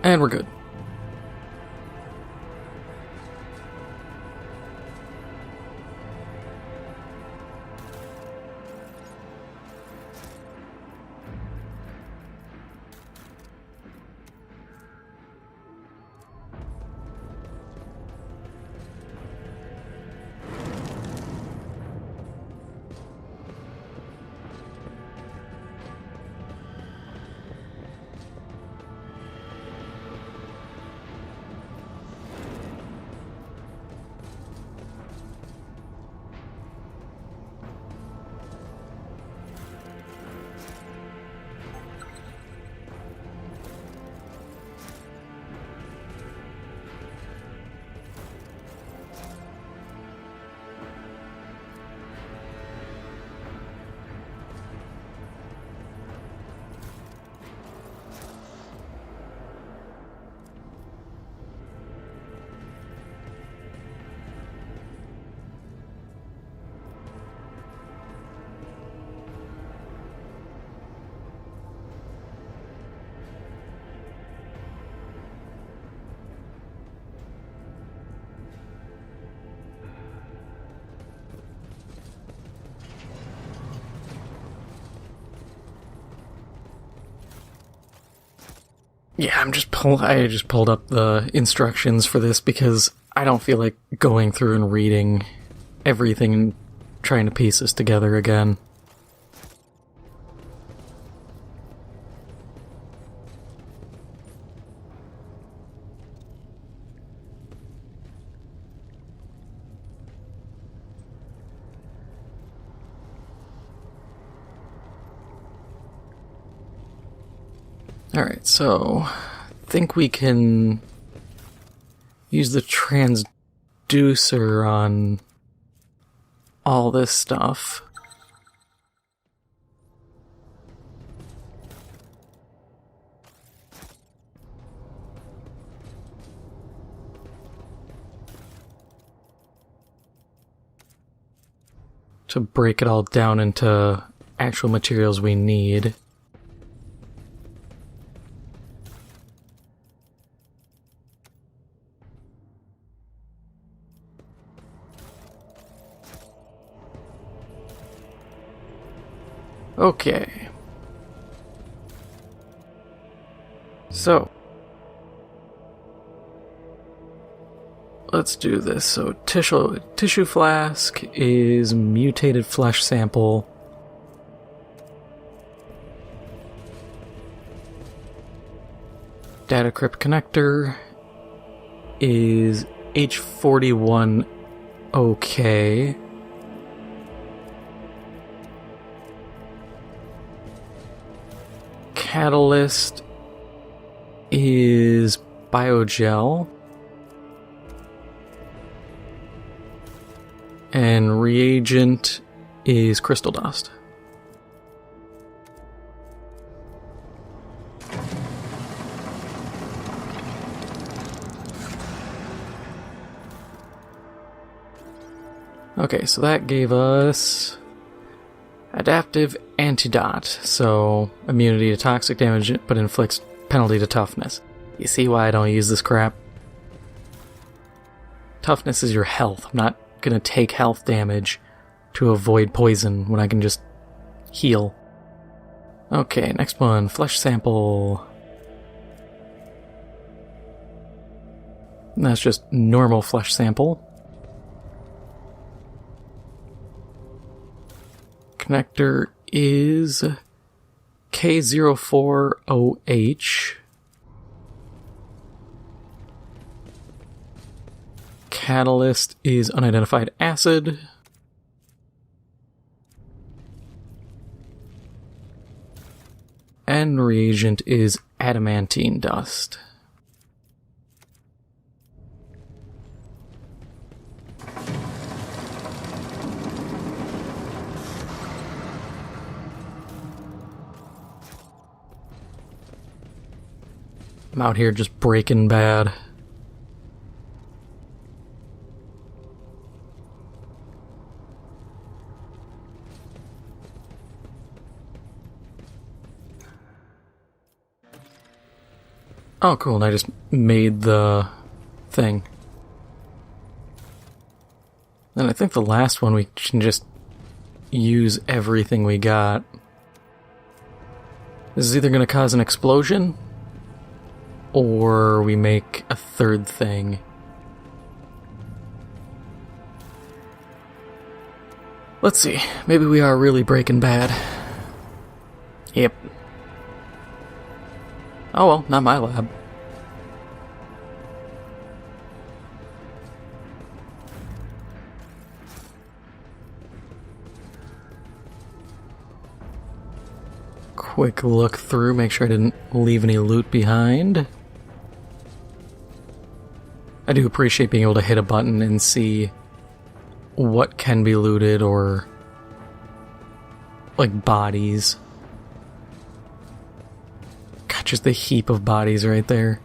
[SPEAKER 1] And we're good. Yeah, I just pulled up the instructions for this because I don't feel like going through and reading everything and trying to piece this together again. Alright, so I think we can use the transducer on all this stuff. To break it all down into actual materials we need. Okay. So, let's do this. So, tissue flask is mutated flesh sample. Data crypt connector is H41 OK. Catalyst is biogel. And reagent is crystal dust. Okay, so that gave us adaptive antidote, so immunity to toxic damage but inflicts penalty to toughness. You see why I don't use this crap? Toughness is your health. I'm not gonna take health damage to avoid poison when I can just heal. Okay, next one, flesh sample. And that's just normal flesh sample. Connector is K04OH. Catalyst is unidentified acid. And reagent is adamantine dust. I'm out here just breaking bad. Oh, cool, and I just made the thing. And I think the last one we can just use everything we got. This is either going to cause an explosion, or we make a third thing. Let's see, maybe we are really breaking bad. Yep. Oh well, not my lab. Quick look through, make sure I didn't leave any loot behind. I do appreciate being able to hit a button and see what can be looted, or like bodies. God, just the heap of bodies right there.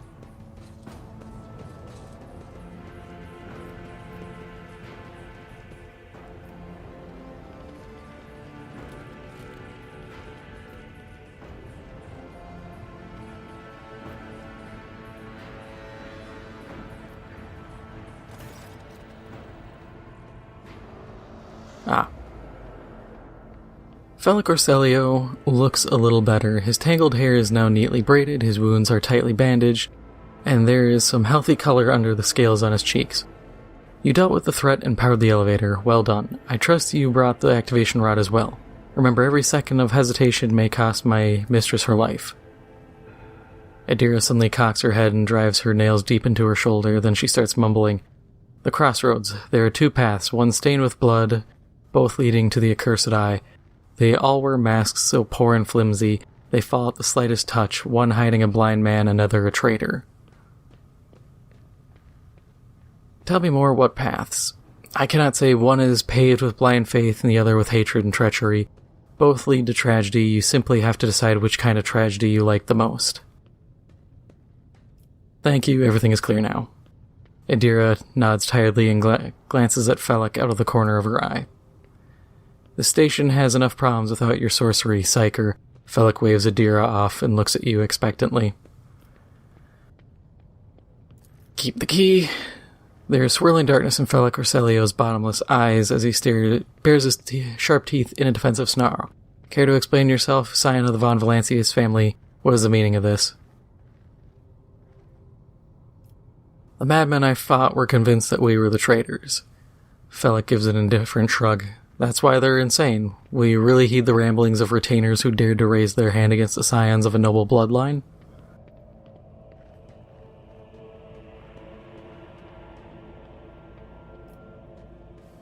[SPEAKER 1] Felic Orselio looks a little better. His tangled hair is now neatly braided, his wounds are tightly bandaged, and there is some healthy color under the scales on his cheeks. You dealt with the threat and powered the elevator. Well done. I trust you brought the activation rod as well. Remember, every second of hesitation may cost my mistress her life. Adira suddenly cocks her head and drives her nails deep into her shoulder, then she starts mumbling. The crossroads. There are two paths, one stained with blood, both leading to the accursed eye. They all wear masks so poor and flimsy, they fall at the slightest touch, one hiding a blind man, another a traitor. Tell me more, what paths? I cannot say. One is paved with blind faith and the other with hatred and treachery. Both lead to tragedy. You simply have to decide which kind of tragedy you like the most. Thank you, everything is clear now. Adira nods tiredly and glances at Felic out of the corner of her eye. The station has enough problems without your sorcery, psyker. Felic waves Adira off and looks at you expectantly. Keep the key. There is swirling darkness in Felic Orselio's bottomless eyes as he bares his sharp teeth in a defensive snarl. Care to explain yourself, scion of the Von Valancius family? What is the meaning of this? The madmen I fought were convinced that we were the traitors. Felic gives an indifferent shrug. That's why they're insane. Will you really heed the ramblings of retainers who dared to raise their hand against the scions of a noble bloodline?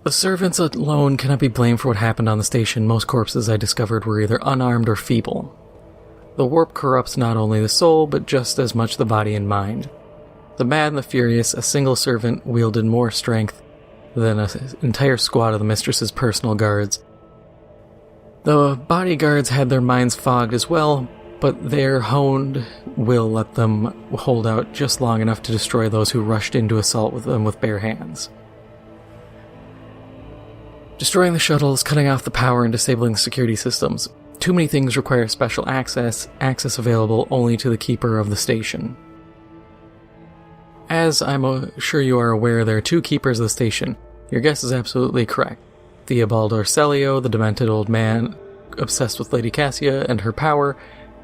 [SPEAKER 1] The servants alone cannot be blamed for what happened on the station. Most corpses I discovered were either unarmed or feeble. The warp corrupts not only the soul, but just as much the body and mind. The mad and the furious, a single servant wielded more strength than an entire squad of the mistress's personal guards. The bodyguards had their minds fogged as well, but their honed will let them hold out just long enough to destroy those who rushed in to assault them with bare hands. Destroying the shuttles, cutting off the power, and disabling the security systems. Too many things require special access available only to the keeper of the station. As I'm sure you are aware, there are two keepers of the station. Your guess is absolutely correct. Theobald Orselio, the demented old man obsessed with Lady Cassia and her power,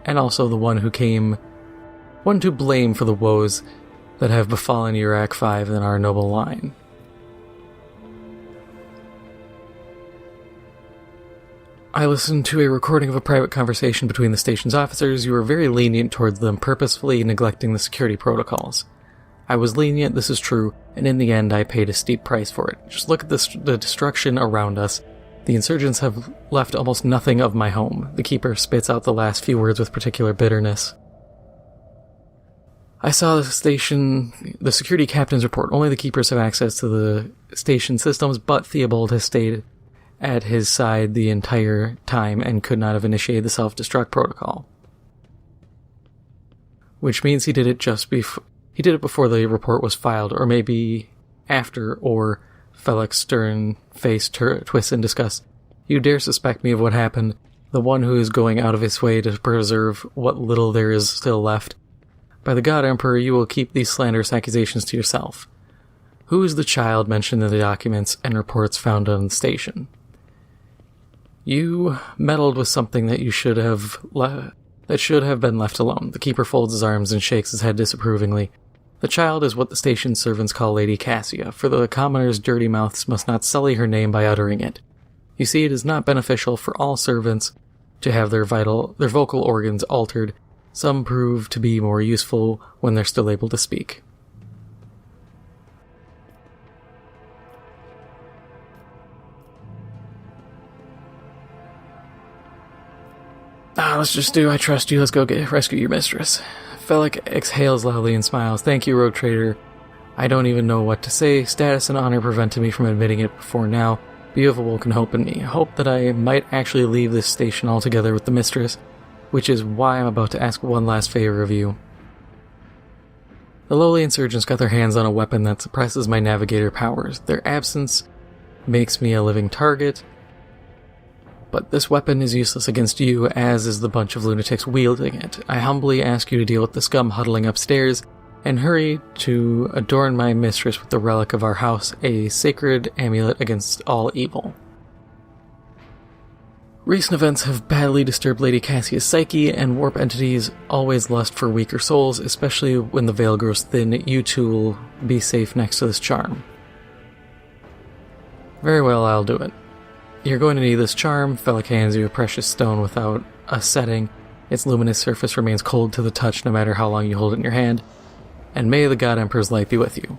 [SPEAKER 1] and also the one to blame for the woes that have befallen Eurac V in our noble line. I listened to a recording of a private conversation between the station's officers. You were very lenient towards them, purposefully neglecting the security protocols. I was lenient, this is true, and in the end I paid a steep price for it. Just look at the destruction around us. The insurgents have left almost nothing of my home. The keeper spits out the last few words with particular bitterness. I saw the security captain's report. Only the keepers have access to the station systems, but Theobald has stayed at his side the entire time and could not have initiated the self-destruct protocol. Which means he did it he did it before the report was filed, or maybe after, or Felix stern face twists in disgust. You dare suspect me of what happened, the one who is going out of his way to preserve what little there is still left. By the God Emperor, you will keep these slanderous accusations to yourself. Who is the child mentioned in the documents and reports found on the station? You meddled with something that should have been left alone. The keeper folds his arms and shakes his head disapprovingly. The child is what the station servants call Lady Cassia, for the commoners' dirty mouths must not sully her name by uttering it. You see, it is not beneficial for all servants to have their vocal organs altered. Some prove to be more useful when they're still able to speak. Let's just do I trust you, let's go rescue your mistress. Felix exhales loudly and smiles. Thank you, rogue trader. I don't even know what to say. Status and honor prevented me from admitting it before now. But you have awoken hope in me. Hope that I might actually leave this station altogether with the mistress, which is why I'm about to ask one last favor of you. The lowly insurgents got their hands on a weapon that suppresses my navigator powers. Their absence makes me a living target, but this weapon is useless against you, as is the bunch of lunatics wielding it. I humbly ask you to deal with the scum huddling upstairs, and hurry to adorn my mistress with the relic of our house, a sacred amulet against all evil. Recent events have badly disturbed Lady Cassia's psyche, and warp entities always lust for weaker souls, especially when the veil grows thin. You two will be safe next to this charm. Very well, I'll do it. You're going to need this charm. Felix hands you a precious stone without a setting. Its luminous surface remains cold to the touch no matter how long you hold it in your hand. And may the God Emperor's light be with you.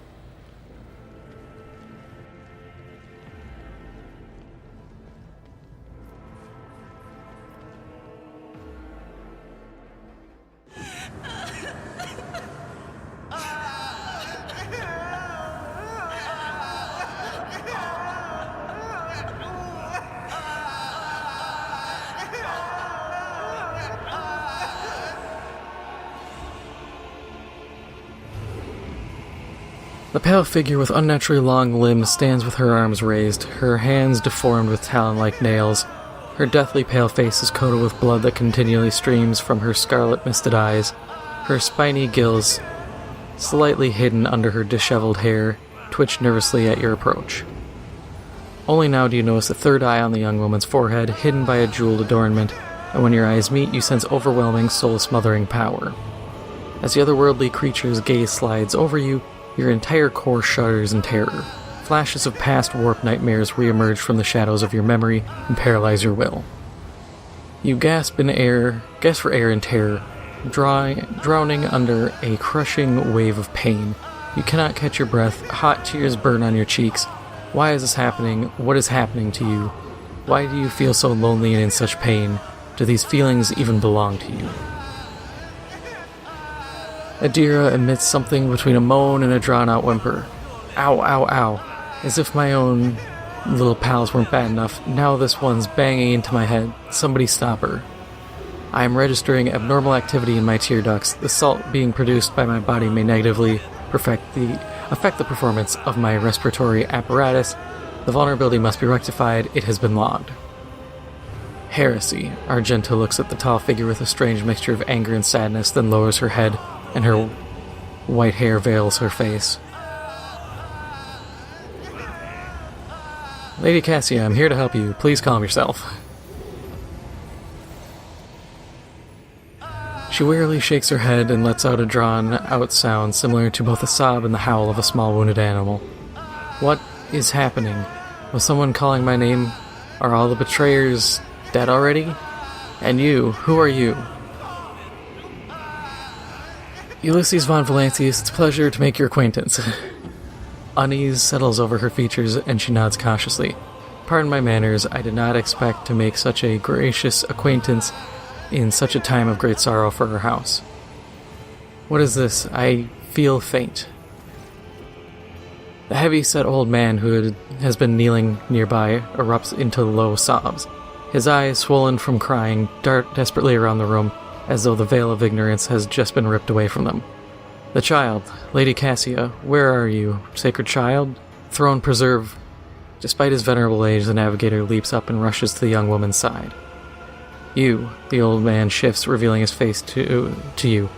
[SPEAKER 1] The pale figure with unnaturally long limbs stands with her arms raised, her hands deformed with talon-like nails. Her deathly pale face is coated with blood that continually streams from her scarlet misted eyes. Her spiny gills, slightly hidden under her disheveled hair, twitch nervously at your approach. Only now do you notice a third eye on the young woman's forehead, hidden by a jeweled adornment, and when your eyes meet, you sense overwhelming, soul-smothering power. As the otherworldly creature's gaze slides over you, your entire core shudders in terror. Flashes of past warp nightmares reemerge from the shadows of your memory and paralyze your will. You gasp for air in terror, drowning under a crushing wave of pain. You cannot catch your breath, hot tears burn on your cheeks. Why is this happening? What is happening to you? Why do you feel so lonely and in such pain? Do these feelings even belong to you? Adira emits something between a moan and a drawn-out whimper. Ow, ow, ow. As if my own little pals weren't bad enough, now this one's banging into my head. Somebody stop her. I am registering abnormal activity in my tear ducts. The salt being produced by my body may negatively affect the performance of my respiratory apparatus. The vulnerability must be rectified. It has been logged. Heresy. Argenta looks at the tall figure with a strange mixture of anger and sadness, then lowers her head, and her white hair veils her face. Lady Cassia, I'm here to help you. Please calm yourself. She wearily shakes her head and lets out a drawn-out sound similar to both a sob and the howl of a small wounded animal. What is happening? Was someone calling my name? Are all the betrayers dead already? And you, who are you? Ulysses von Valancius, it's a pleasure to make your acquaintance. Unease settles over her features, and she nods cautiously. Pardon my manners, I did not expect to make such a gracious acquaintance in such a time of great sorrow for her house. What is this? I feel faint. The heavy-set old man who has been kneeling nearby erupts into low sobs. His eyes, swollen from crying, dart desperately around the room, as though the veil of ignorance has just been ripped away from them. The child, Lady Cassia, where are you, sacred child? Throne preserve. Despite his venerable age, the Navigator leaps up and rushes to the young woman's side. You, the old man shifts, revealing his face to you.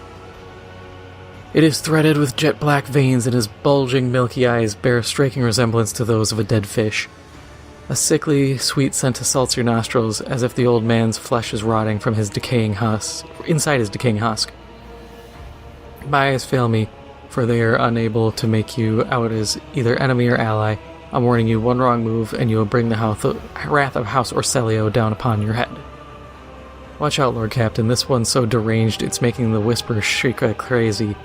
[SPEAKER 1] It is threaded with jet-black veins, and his bulging, milky eyes bear a striking resemblance to those of a dead fish. A sickly, sweet scent assaults your nostrils, as if the old man's flesh is rotting from his decaying husk, inside his decaying husk. My eyes fail me, for they are unable to make you out as either enemy or ally. I'm warning you, one wrong move, and you will bring the wrath of House Orselio down upon your head. Watch out, Lord Captain, this one's so deranged it's making the Whisperer shriek like crazy.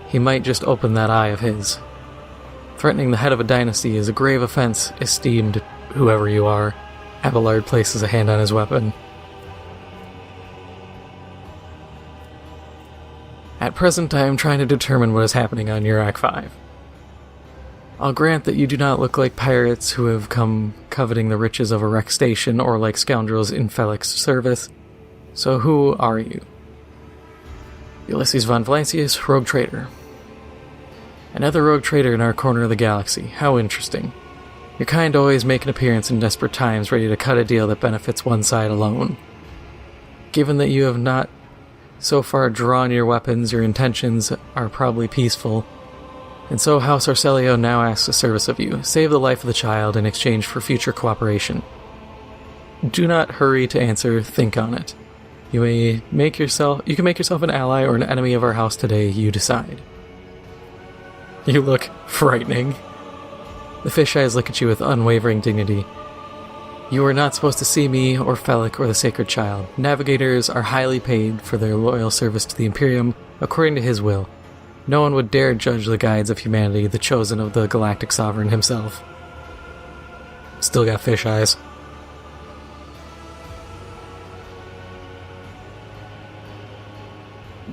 [SPEAKER 1] He might just open that eye of his. Threatening the head of a dynasty is a grave offense, esteemed whoever you are. Abelard places a hand on his weapon. At present, I am trying to determine what is happening on Eurac V. I'll grant that you do not look like pirates who have come coveting the riches of a wrecked station or like scoundrels in Felix's service. So who are you? Ulysses von Valancius, rogue trader. Another rogue trader in our corner of the galaxy. How interesting. Your kind always make an appearance in desperate times, ready to cut a deal that benefits one side alone. Given that you have not so far drawn your weapons, your intentions are probably peaceful. And so House Orselio now asks a service of you. Save the life of the child in exchange for future cooperation. Do not hurry to answer, think on it. You can make yourself an ally or an enemy of our house today, you decide. You look frightening. The fish eyes look at you with unwavering dignity. You are not supposed to see me or Felic or the sacred child. Navigators are highly paid for their loyal service to the Imperium according to his will. No one would dare judge the guides of humanity, the chosen of the galactic sovereign himself. Still got fish eyes.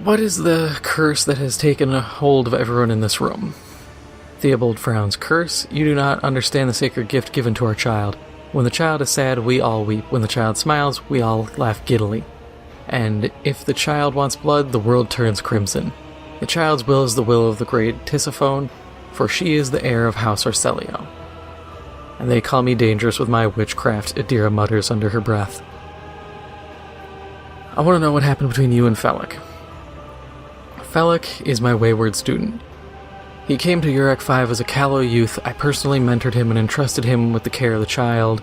[SPEAKER 1] What is the curse that has taken a hold of everyone in this room? Theobald frowns. Curse? You do not understand the sacred gift given to our child. When the child is sad, we all weep. When the child smiles, we all laugh giddily. And if the child wants blood, the world turns crimson. The child's will is the will of the great Tisiphone, for she is the heir of House Orselio. And they call me dangerous with my witchcraft, Adira mutters under her breath. I want to know what happened between you and Felic. Felic is my wayward student. He came to Eurac V as a callow youth. I personally mentored him and entrusted him with the care of the child.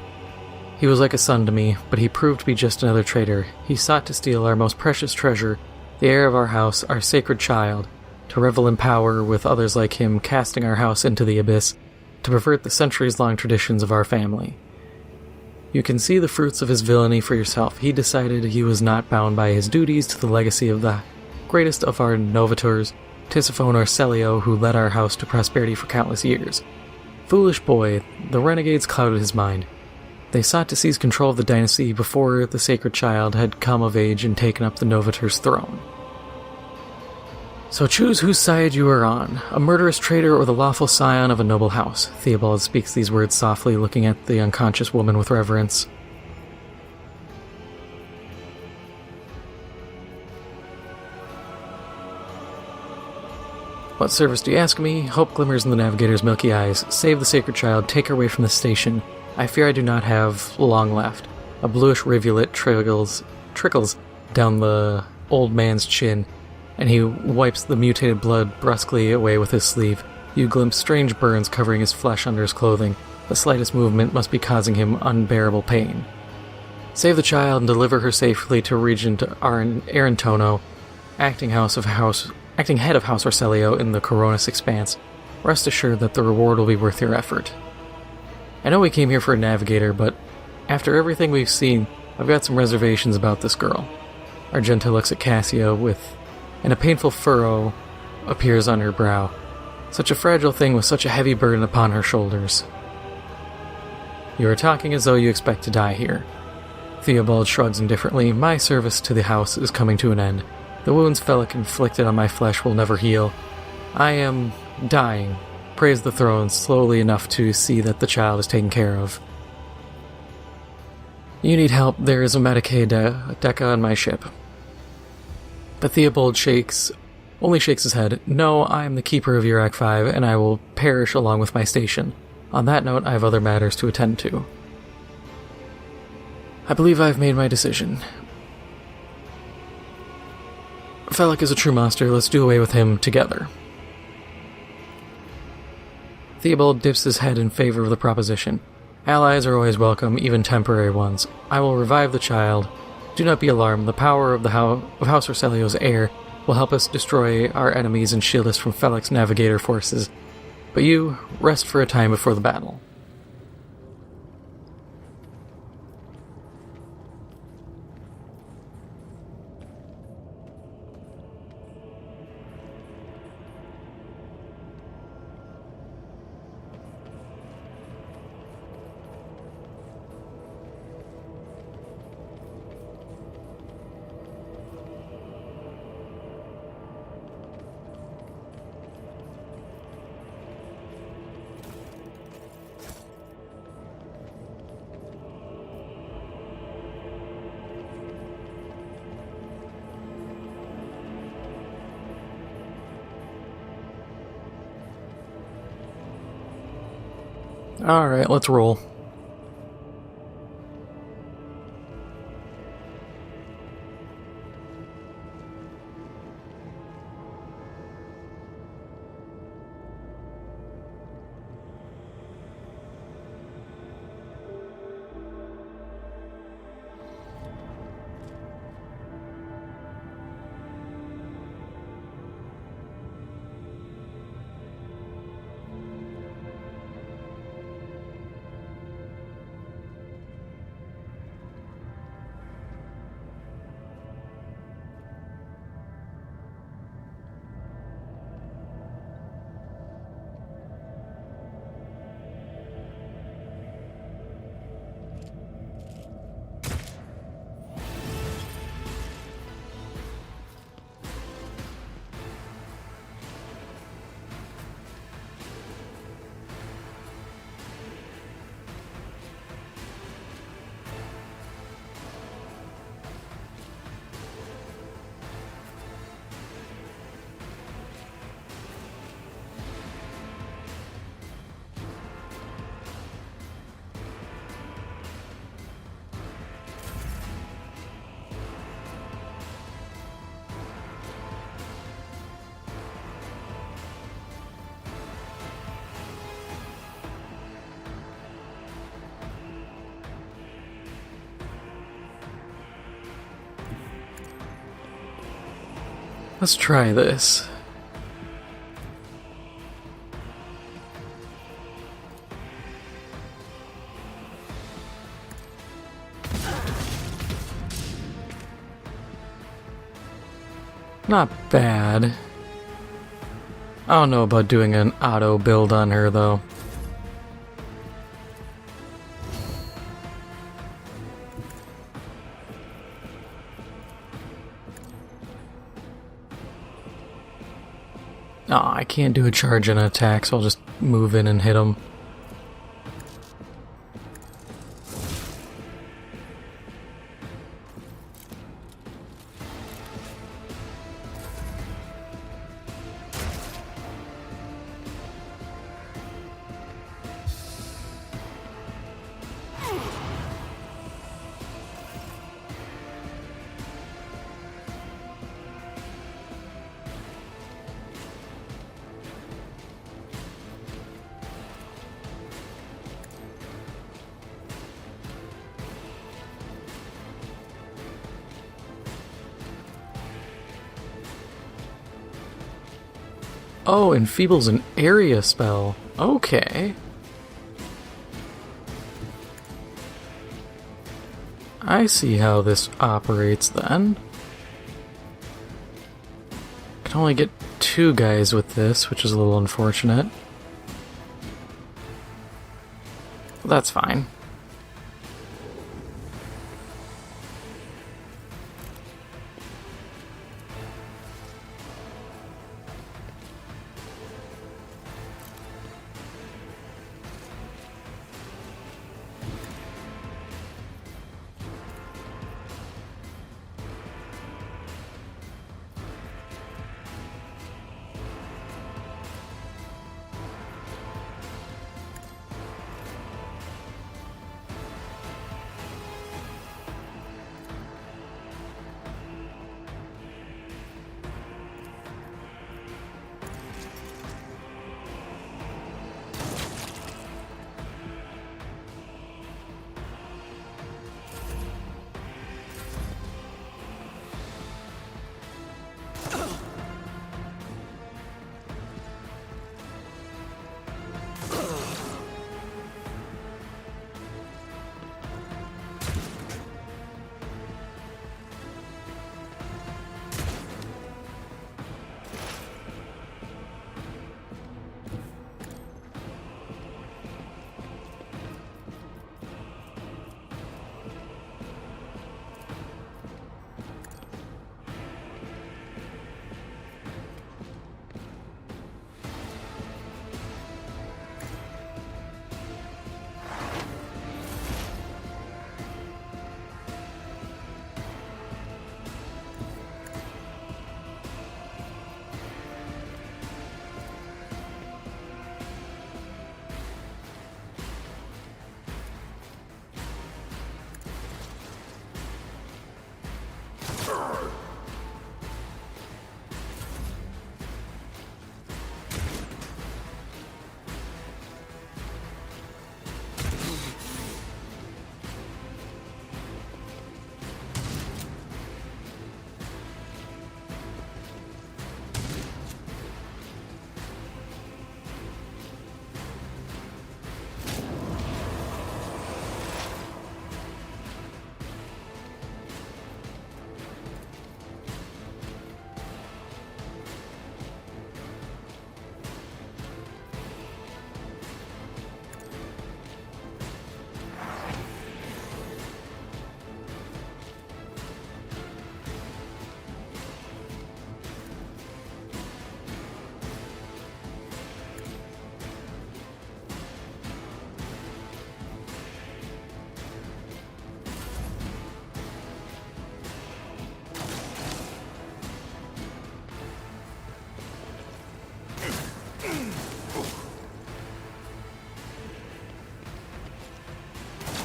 [SPEAKER 1] He was like a son to me, but he proved to be just another traitor. He sought to steal our most precious treasure, the heir of our house, our sacred child, to revel in power with others like him, casting our house into the abyss, to pervert the centuries-long traditions of our family. You can see the fruits of his villainy for yourself. He decided he was not bound by his duties to the legacy of the greatest of our novitors, Tisiphone Orselio, who led our house to prosperity for countless years. Foolish boy, the renegades clouded his mind. They sought to seize control of the dynasty before the sacred child had come of age and taken up the Novator's throne. So choose whose side you are on, a murderous traitor or the lawful scion of a noble house. Theobald speaks these words softly, looking at the unconscious woman with reverence. What service do you ask me? Hope glimmers in the Navigator's milky eyes. Save the sacred child, take her away from the station. I fear I do not have long left. A bluish rivulet trickles down the old man's chin, and he wipes the mutated blood brusquely away with his sleeve. You glimpse strange burns covering his flesh under his clothing. The slightest movement must be causing him unbearable pain. Save the child and deliver her safely to Regent Arantono, acting head of House Orselio in the Coronis Expanse. Rest assured that the reward will be worth your effort. I know we came here for a navigator, but after everything we've seen, I've got some reservations about this girl. Argenta looks at Cassia and a painful furrow appears on her brow. Such a fragile thing with such a heavy burden upon her shoulders. You are talking as though you expect to die here. Theobald shrugs indifferently. My service to the house is coming to an end. The wounds Felix inflicted on my flesh will never heal. I am dying. Praise the throne slowly enough to see that the child is taken care of. You need help. There is a Medicaid deca on my ship. But Theobald only shakes his head. No, I am the keeper of Urac V, and I will perish along with my station. On that note, I have other matters to attend to. I believe I have made my decision. Felix is a true monster. Let's do away with him together. Theobald dips his head in favor of the proposition. Allies are always welcome, even temporary ones. I will revive the child. Do not be alarmed. The power of House Orselio's heir will help us destroy our enemies and shield us from Felix Navigator forces. But you, rest for a time before the battle. Alright, let's roll. Let's try this. Not bad. I don't know about doing an auto build on her though. Oh, I can't do a charge and an attack, so I'll just move in and hit him. Oh, enfeebles an area spell. Okay. I see how this operates then.
[SPEAKER 4] Can only get 2 guys with this, which is a little unfortunate. That's fine.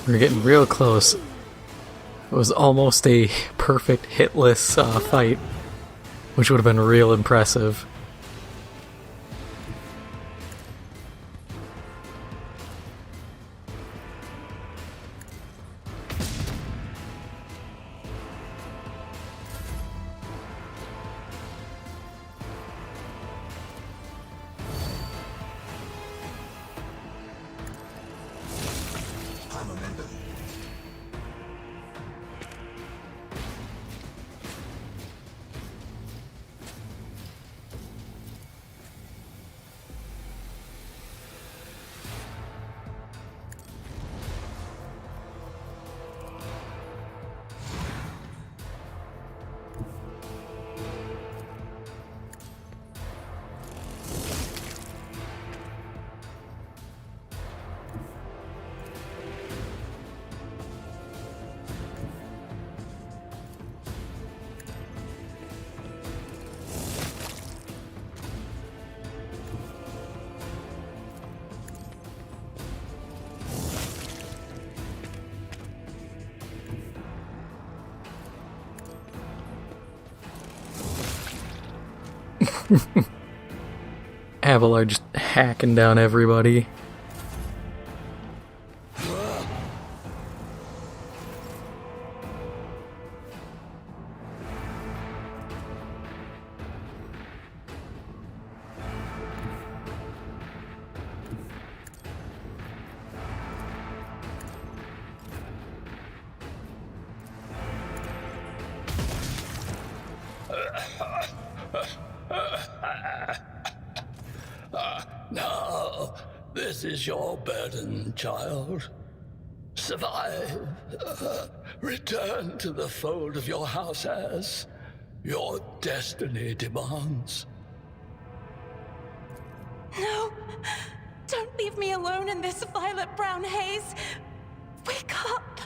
[SPEAKER 4] We're getting real close. It was almost a perfect hitless fight, which would have been real impressive. Avalar just hacking down everybody.
[SPEAKER 5] This is your burden, child. Survive. Return to the fold of your house heirs. Your destiny demands.
[SPEAKER 6] No! Don't leave me alone in this violet-brown haze! Wake up!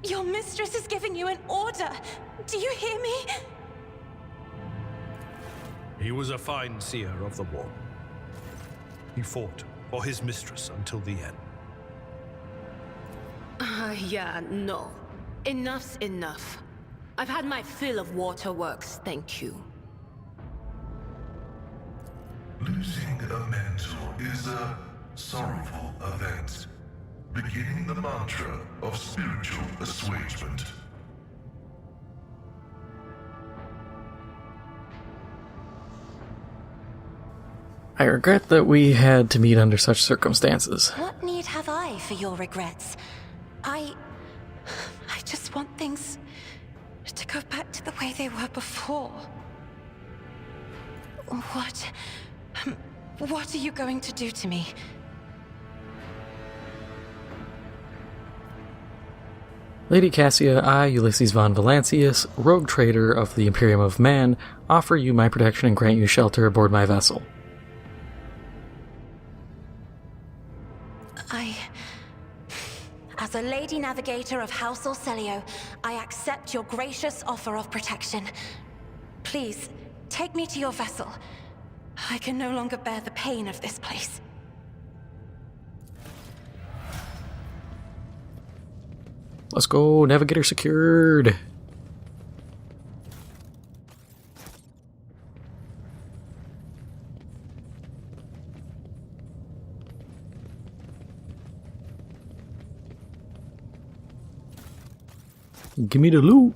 [SPEAKER 6] Your mistress is giving you an order! Do you hear me?
[SPEAKER 7] He was a fine seer of the war. He fought for his mistress until the end.
[SPEAKER 8] Yeah, no. Enough's enough. I've had my fill of waterworks, thank you.
[SPEAKER 3] Losing a mentor is a sorrowful event, beginning the mantra of spiritual assuagement.
[SPEAKER 4] I regret that we had to meet under such circumstances.
[SPEAKER 6] What need have I for your regrets? I just want things to go back to the way they were before. What are you going to do to me?
[SPEAKER 4] Lady Cassia, I, Ulysses von Valancius, rogue trader of the Imperium of Man, offer you my protection and grant you shelter aboard my vessel.
[SPEAKER 6] As a Lady Navigator of House Orcelio, I accept your gracious offer of protection. Please, take me to your vessel. I can no longer bear the pain of this place.
[SPEAKER 4] Let's go, Navigator secured! Give me the loot!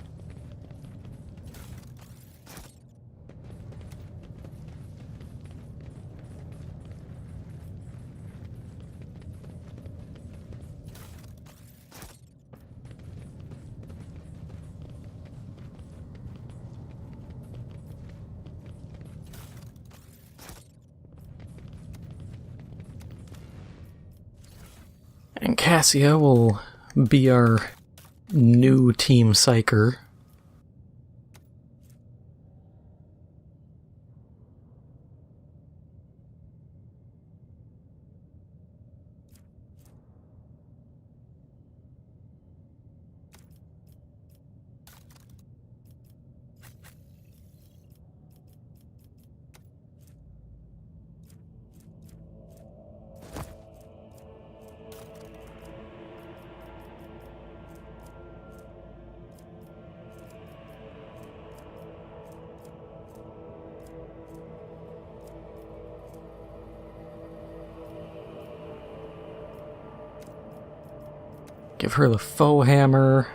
[SPEAKER 4] And Cassia will be our new team psyker. Give her the faux hammer.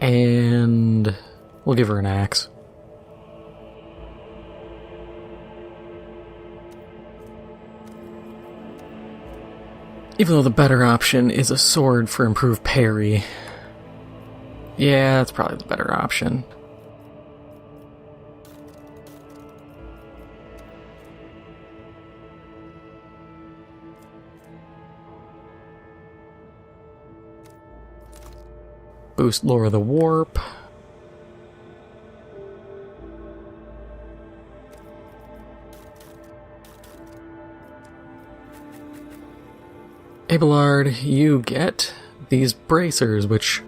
[SPEAKER 4] And we'll give her an axe. Even though the better option is a sword for improved parry. Yeah, that's probably the better option. Boost lower the warp. Abelard, you get these bracers, which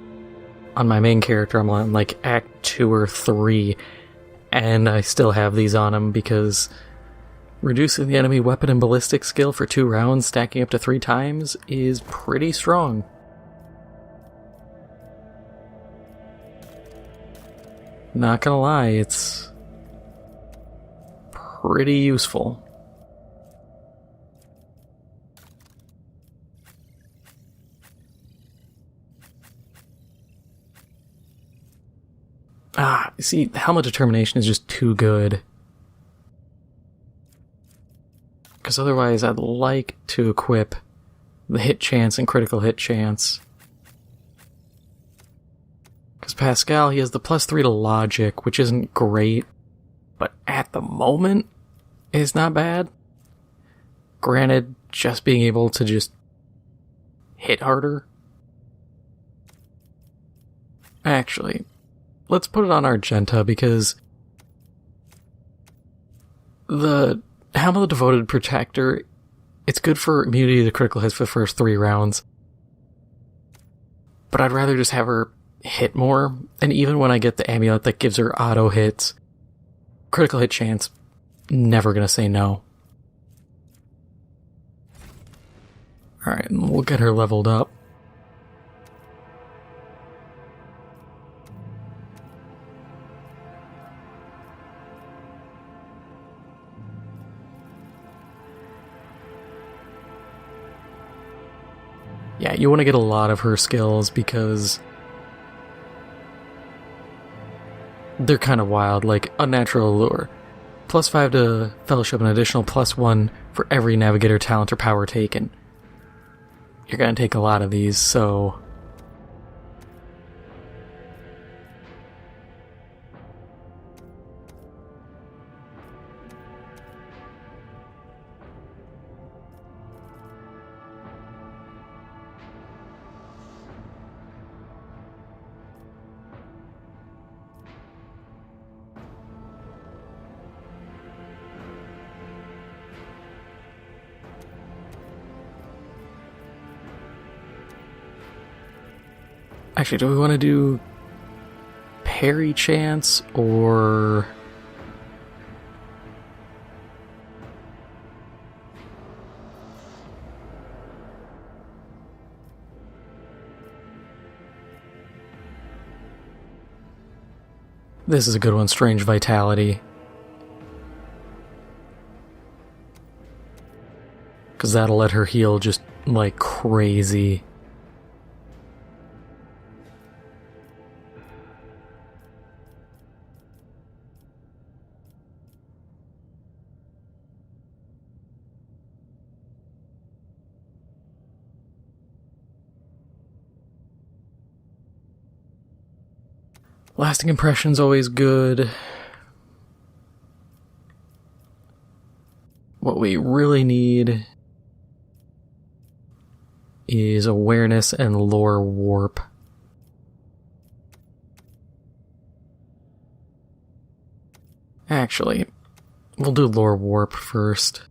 [SPEAKER 4] on my main character I'm on like Act 2 or 3, and I still have these on him because reducing the enemy weapon and ballistic skill for 2 rounds, stacking up to 3 times, is pretty strong. Not gonna lie, it's pretty useful. See, Helmet Determination is just too good. Because otherwise I'd like to equip the hit chance and critical hit chance. Because Pascal, he has the +3 to logic, which isn't great, but at the moment is not bad. Granted, just being able to just hit harder. Actually, let's put it on Argenta, because the Helm of the Devoted Protector, it's good for immunity to critical hits for the first 3 rounds. But I'd rather just have her hit more, and even when I get the amulet that gives her auto hits, critical hit chance, never gonna say no. Alright, we'll get her leveled up. Yeah, you want to get a lot of her skills because they're kind of wild, like Unnatural Allure. +5 to Fellowship, an additional +1 for every Navigator talent or power taken. You're going to take a lot of these, so... Actually, do we want to do parry chance or... This is a good one, Strange Vitality. Because that'll let her heal just like crazy. Lasting Impression's always good. What we really need is Awareness and Lore Warp. Actually, we'll do Lore Warp first.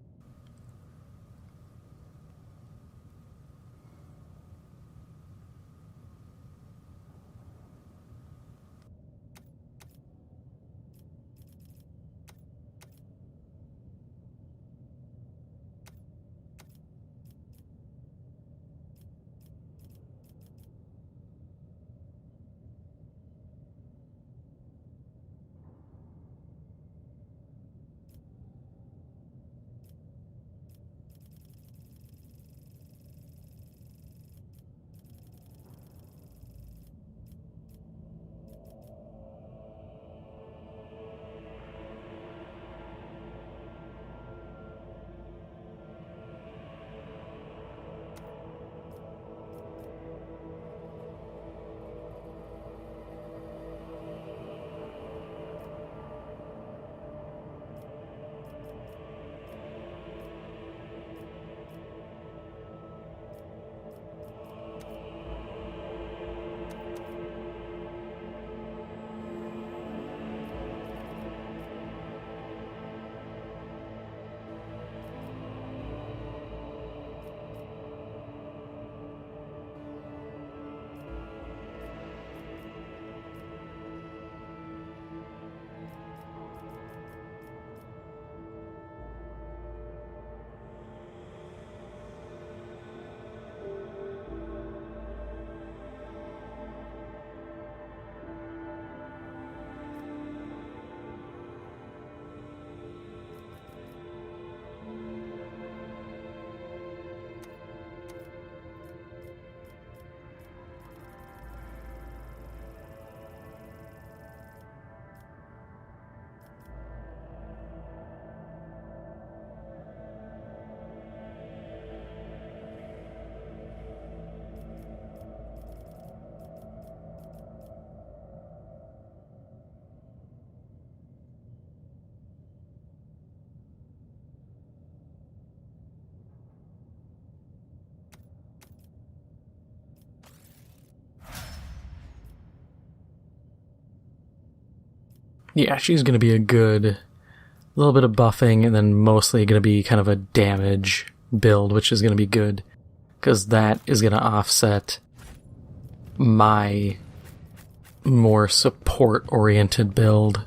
[SPEAKER 4] Yeah, she's going to be a good little bit of buffing, and then mostly going to be kind of a damage build, which is going to be good, because that is going to offset my more support-oriented build.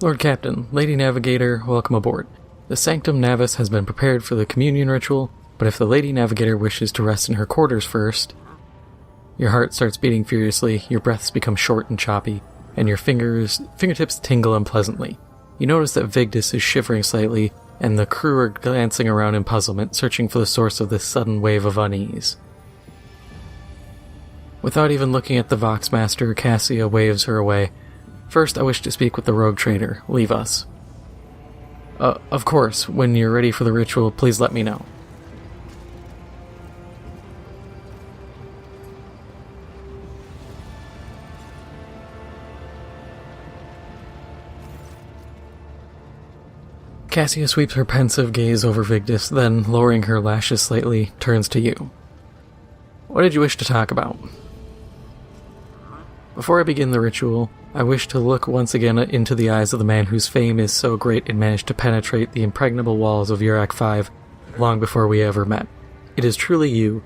[SPEAKER 4] Lord Captain, Lady Navigator, welcome aboard. The Sanctum Navis has been prepared for the communion ritual, but if the Lady Navigator wishes to rest in her quarters first... Your heart starts beating furiously, your breaths become short and choppy, and your fingertips tingle unpleasantly. You notice that Vigdis is shivering slightly, and the crew are glancing around in puzzlement, searching for the source of this sudden wave of unease. Without even looking at the Voxmaster, Cassia waves her away. First, I wish to speak with the rogue trader. Leave us. Of course, when you're ready for the ritual, please let me know. Cassia sweeps her pensive gaze over Vigdis, then, lowering her lashes slightly, turns to you. What did you wish to talk about? Before I begin the ritual, I wish to look once again into the eyes of the man whose fame is so great it managed to penetrate the impregnable walls of Eurac V long before we ever met. It is truly you,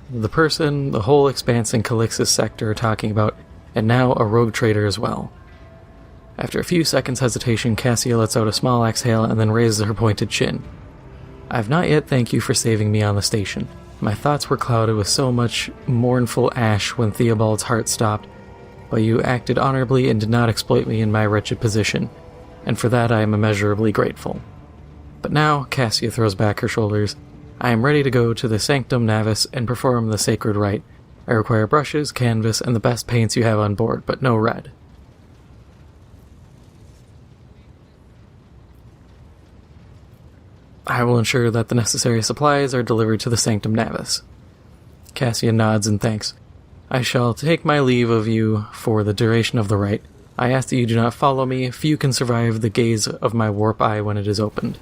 [SPEAKER 4] the person the whole Expanse and Calixis sector are talking about, and now a rogue trader as well. After a few seconds' hesitation, Cassia lets out a small exhale and then raises her pointed chin. I have not yet thanked you for saving me on the station. My thoughts were clouded with so much mournful ash when Theobald's heart stopped, but you acted honorably and did not exploit me in my wretched position, and for that I am immeasurably grateful. But now, Cassia throws back her shoulders, I am ready to go to the Sanctum Navis and perform the sacred rite. I require brushes, canvas, and the best paints you have on board, but no red. I will ensure that the necessary supplies are delivered to the Sanctum Navis. Cassia nods and thanks. I shall take my leave of you for the duration of the rite. I ask that you do not follow me, few can survive the gaze of my warp eye when it is opened.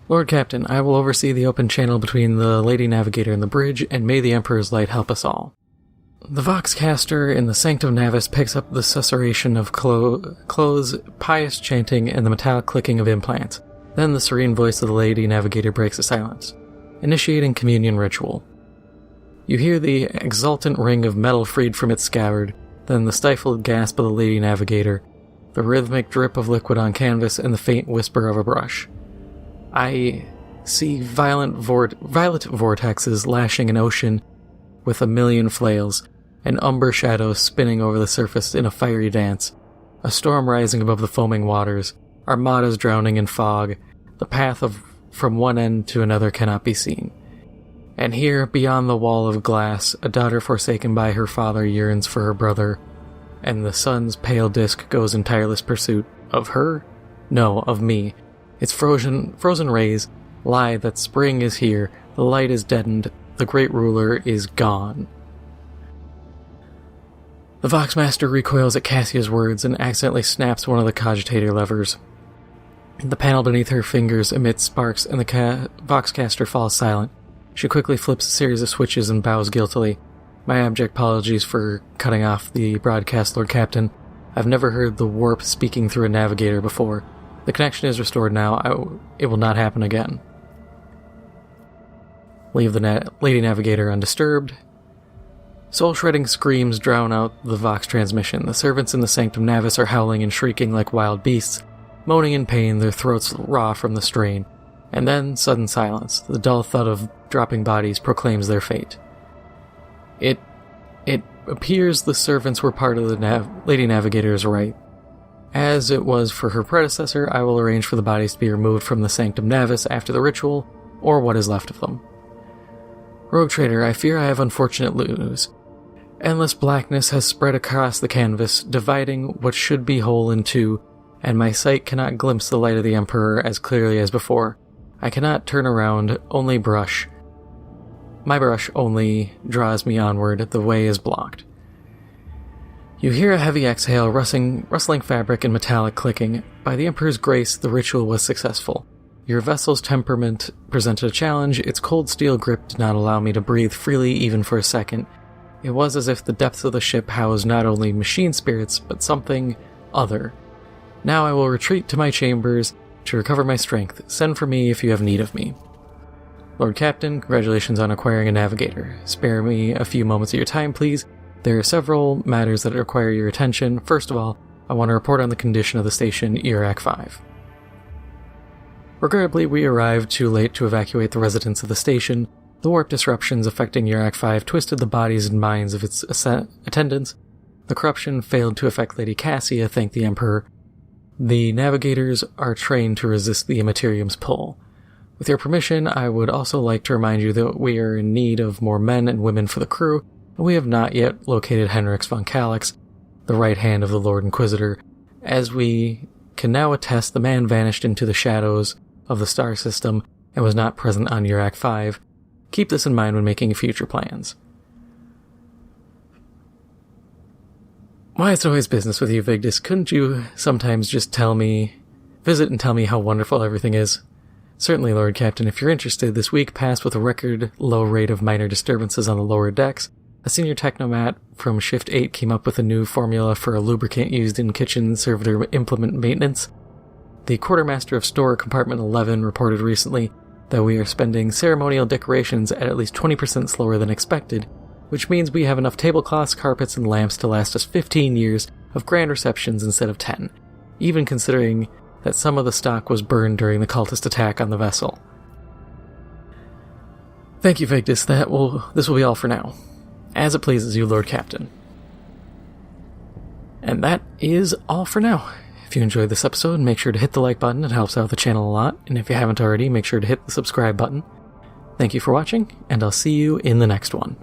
[SPEAKER 4] Lord Captain, I will oversee the open channel between the Lady Navigator and the bridge, and may the Emperor's light help us all. The Voxcaster in the Sanctum Navis picks up the susurration of clothes, pious chanting, and the metallic clicking of implants. Then the serene voice of the Lady Navigator breaks the silence, initiating communion ritual. You hear the exultant ring of metal freed from its scabbard, then the stifled gasp of the Lady Navigator, the rhythmic drip of liquid on canvas, and the faint whisper of a brush. I see violet vortexes lashing an ocean with a million flails, and umber shadows spinning over the surface in a fiery dance, a storm rising above the foaming waters, armadas drowning in fog, the path from one end to another cannot be seen. And here, beyond the wall of glass, a daughter forsaken by her father yearns for her brother, and the sun's pale disk goes in tireless pursuit of her? No, of me. Its frozen rays lie that spring is here, the light is deadened, the great ruler is gone. The Voxmaster recoils at Cassia's words and accidentally snaps one of the cogitator levers. The panel beneath her fingers emits sparks and the Voxcaster falls silent. She quickly flips a series of switches and bows guiltily. My abject apologies for cutting off the broadcast, Lord Captain. I've never heard the warp speaking through a navigator before. The connection is restored now. It will not happen again. Leave the Lady Navigator undisturbed. Soul-shredding screams drown out the Vox transmission. The servants in the Sanctum Navis are howling and shrieking like wild beasts, moaning in pain, their throats raw from the strain. And then, sudden silence. The dull thud of dropping bodies proclaims their fate. It appears the servants were part of the Lady Navigator's rite. As it was for her predecessor, I will arrange for the bodies to be removed from the Sanctum Navis after the ritual, or what is left of them. Rogue Trader, I fear I have unfortunate news. Endless blackness has spread across the canvas, dividing what should be whole in two, and my sight cannot glimpse the light of the Emperor as clearly as before.
[SPEAKER 1] I cannot turn around, only brush. My brush only draws me onward, the way is blocked. You hear a heavy exhale, rustling fabric and metallic clicking. By the Emperor's grace, the ritual was successful. Your vessel's temperament presented a challenge. Its cold steel grip did not allow me to breathe freely even for a second. It was as if the depths of the ship housed not only machine spirits, but something other. Now I will retreat to my chambers to recover my strength. Send for me if you have need of me. Lord Captain, congratulations on acquiring a Navigator. Spare me a few moments of your time, please. There are several matters that require your attention. First of all, I want to report on the condition of the station Eurac V. Regrettably, we arrived too late to evacuate the residents of the station. The warp disruptions affecting Eurac V twisted the bodies and minds of its attendants. The corruption failed to affect Lady Cassia, thank the Emperor. The Navigators are trained to resist the Immaterium's pull. With your permission, I would also like to remind you that we are in need of more men and women for the crew, and we have not yet located Henrix von Calix, the right hand of the Lord Inquisitor. As we can now attest, the man vanished into the shadows of the star system and was not present on Eurac V. Keep this in mind when making future plans. Why, it's always business with you, Vigdis. Couldn't you sometimes just visit and tell me how wonderful everything is? Certainly, Lord Captain, if you're interested, this week passed with a record low rate of minor disturbances on the lower decks. A senior technomat from Shift 8 came up with a new formula for a lubricant used in kitchen servitor implement maintenance. The quartermaster of store compartment 11 reported recently that we are spending ceremonial decorations at least 20% slower than expected, which means we have enough tablecloths, carpets, and lamps to last us 15 years of grand receptions instead of 10, even considering that some of the stock was burned during the cultist attack on the vessel. Thank you, Vigdis. This will be all for now. As it pleases you, Lord Captain. And that is all for now. If you enjoyed this episode, make sure to hit the like button. It helps out the channel a lot. And if you haven't already, make sure to hit the subscribe button. Thank you for watching, and I'll see you in the next one.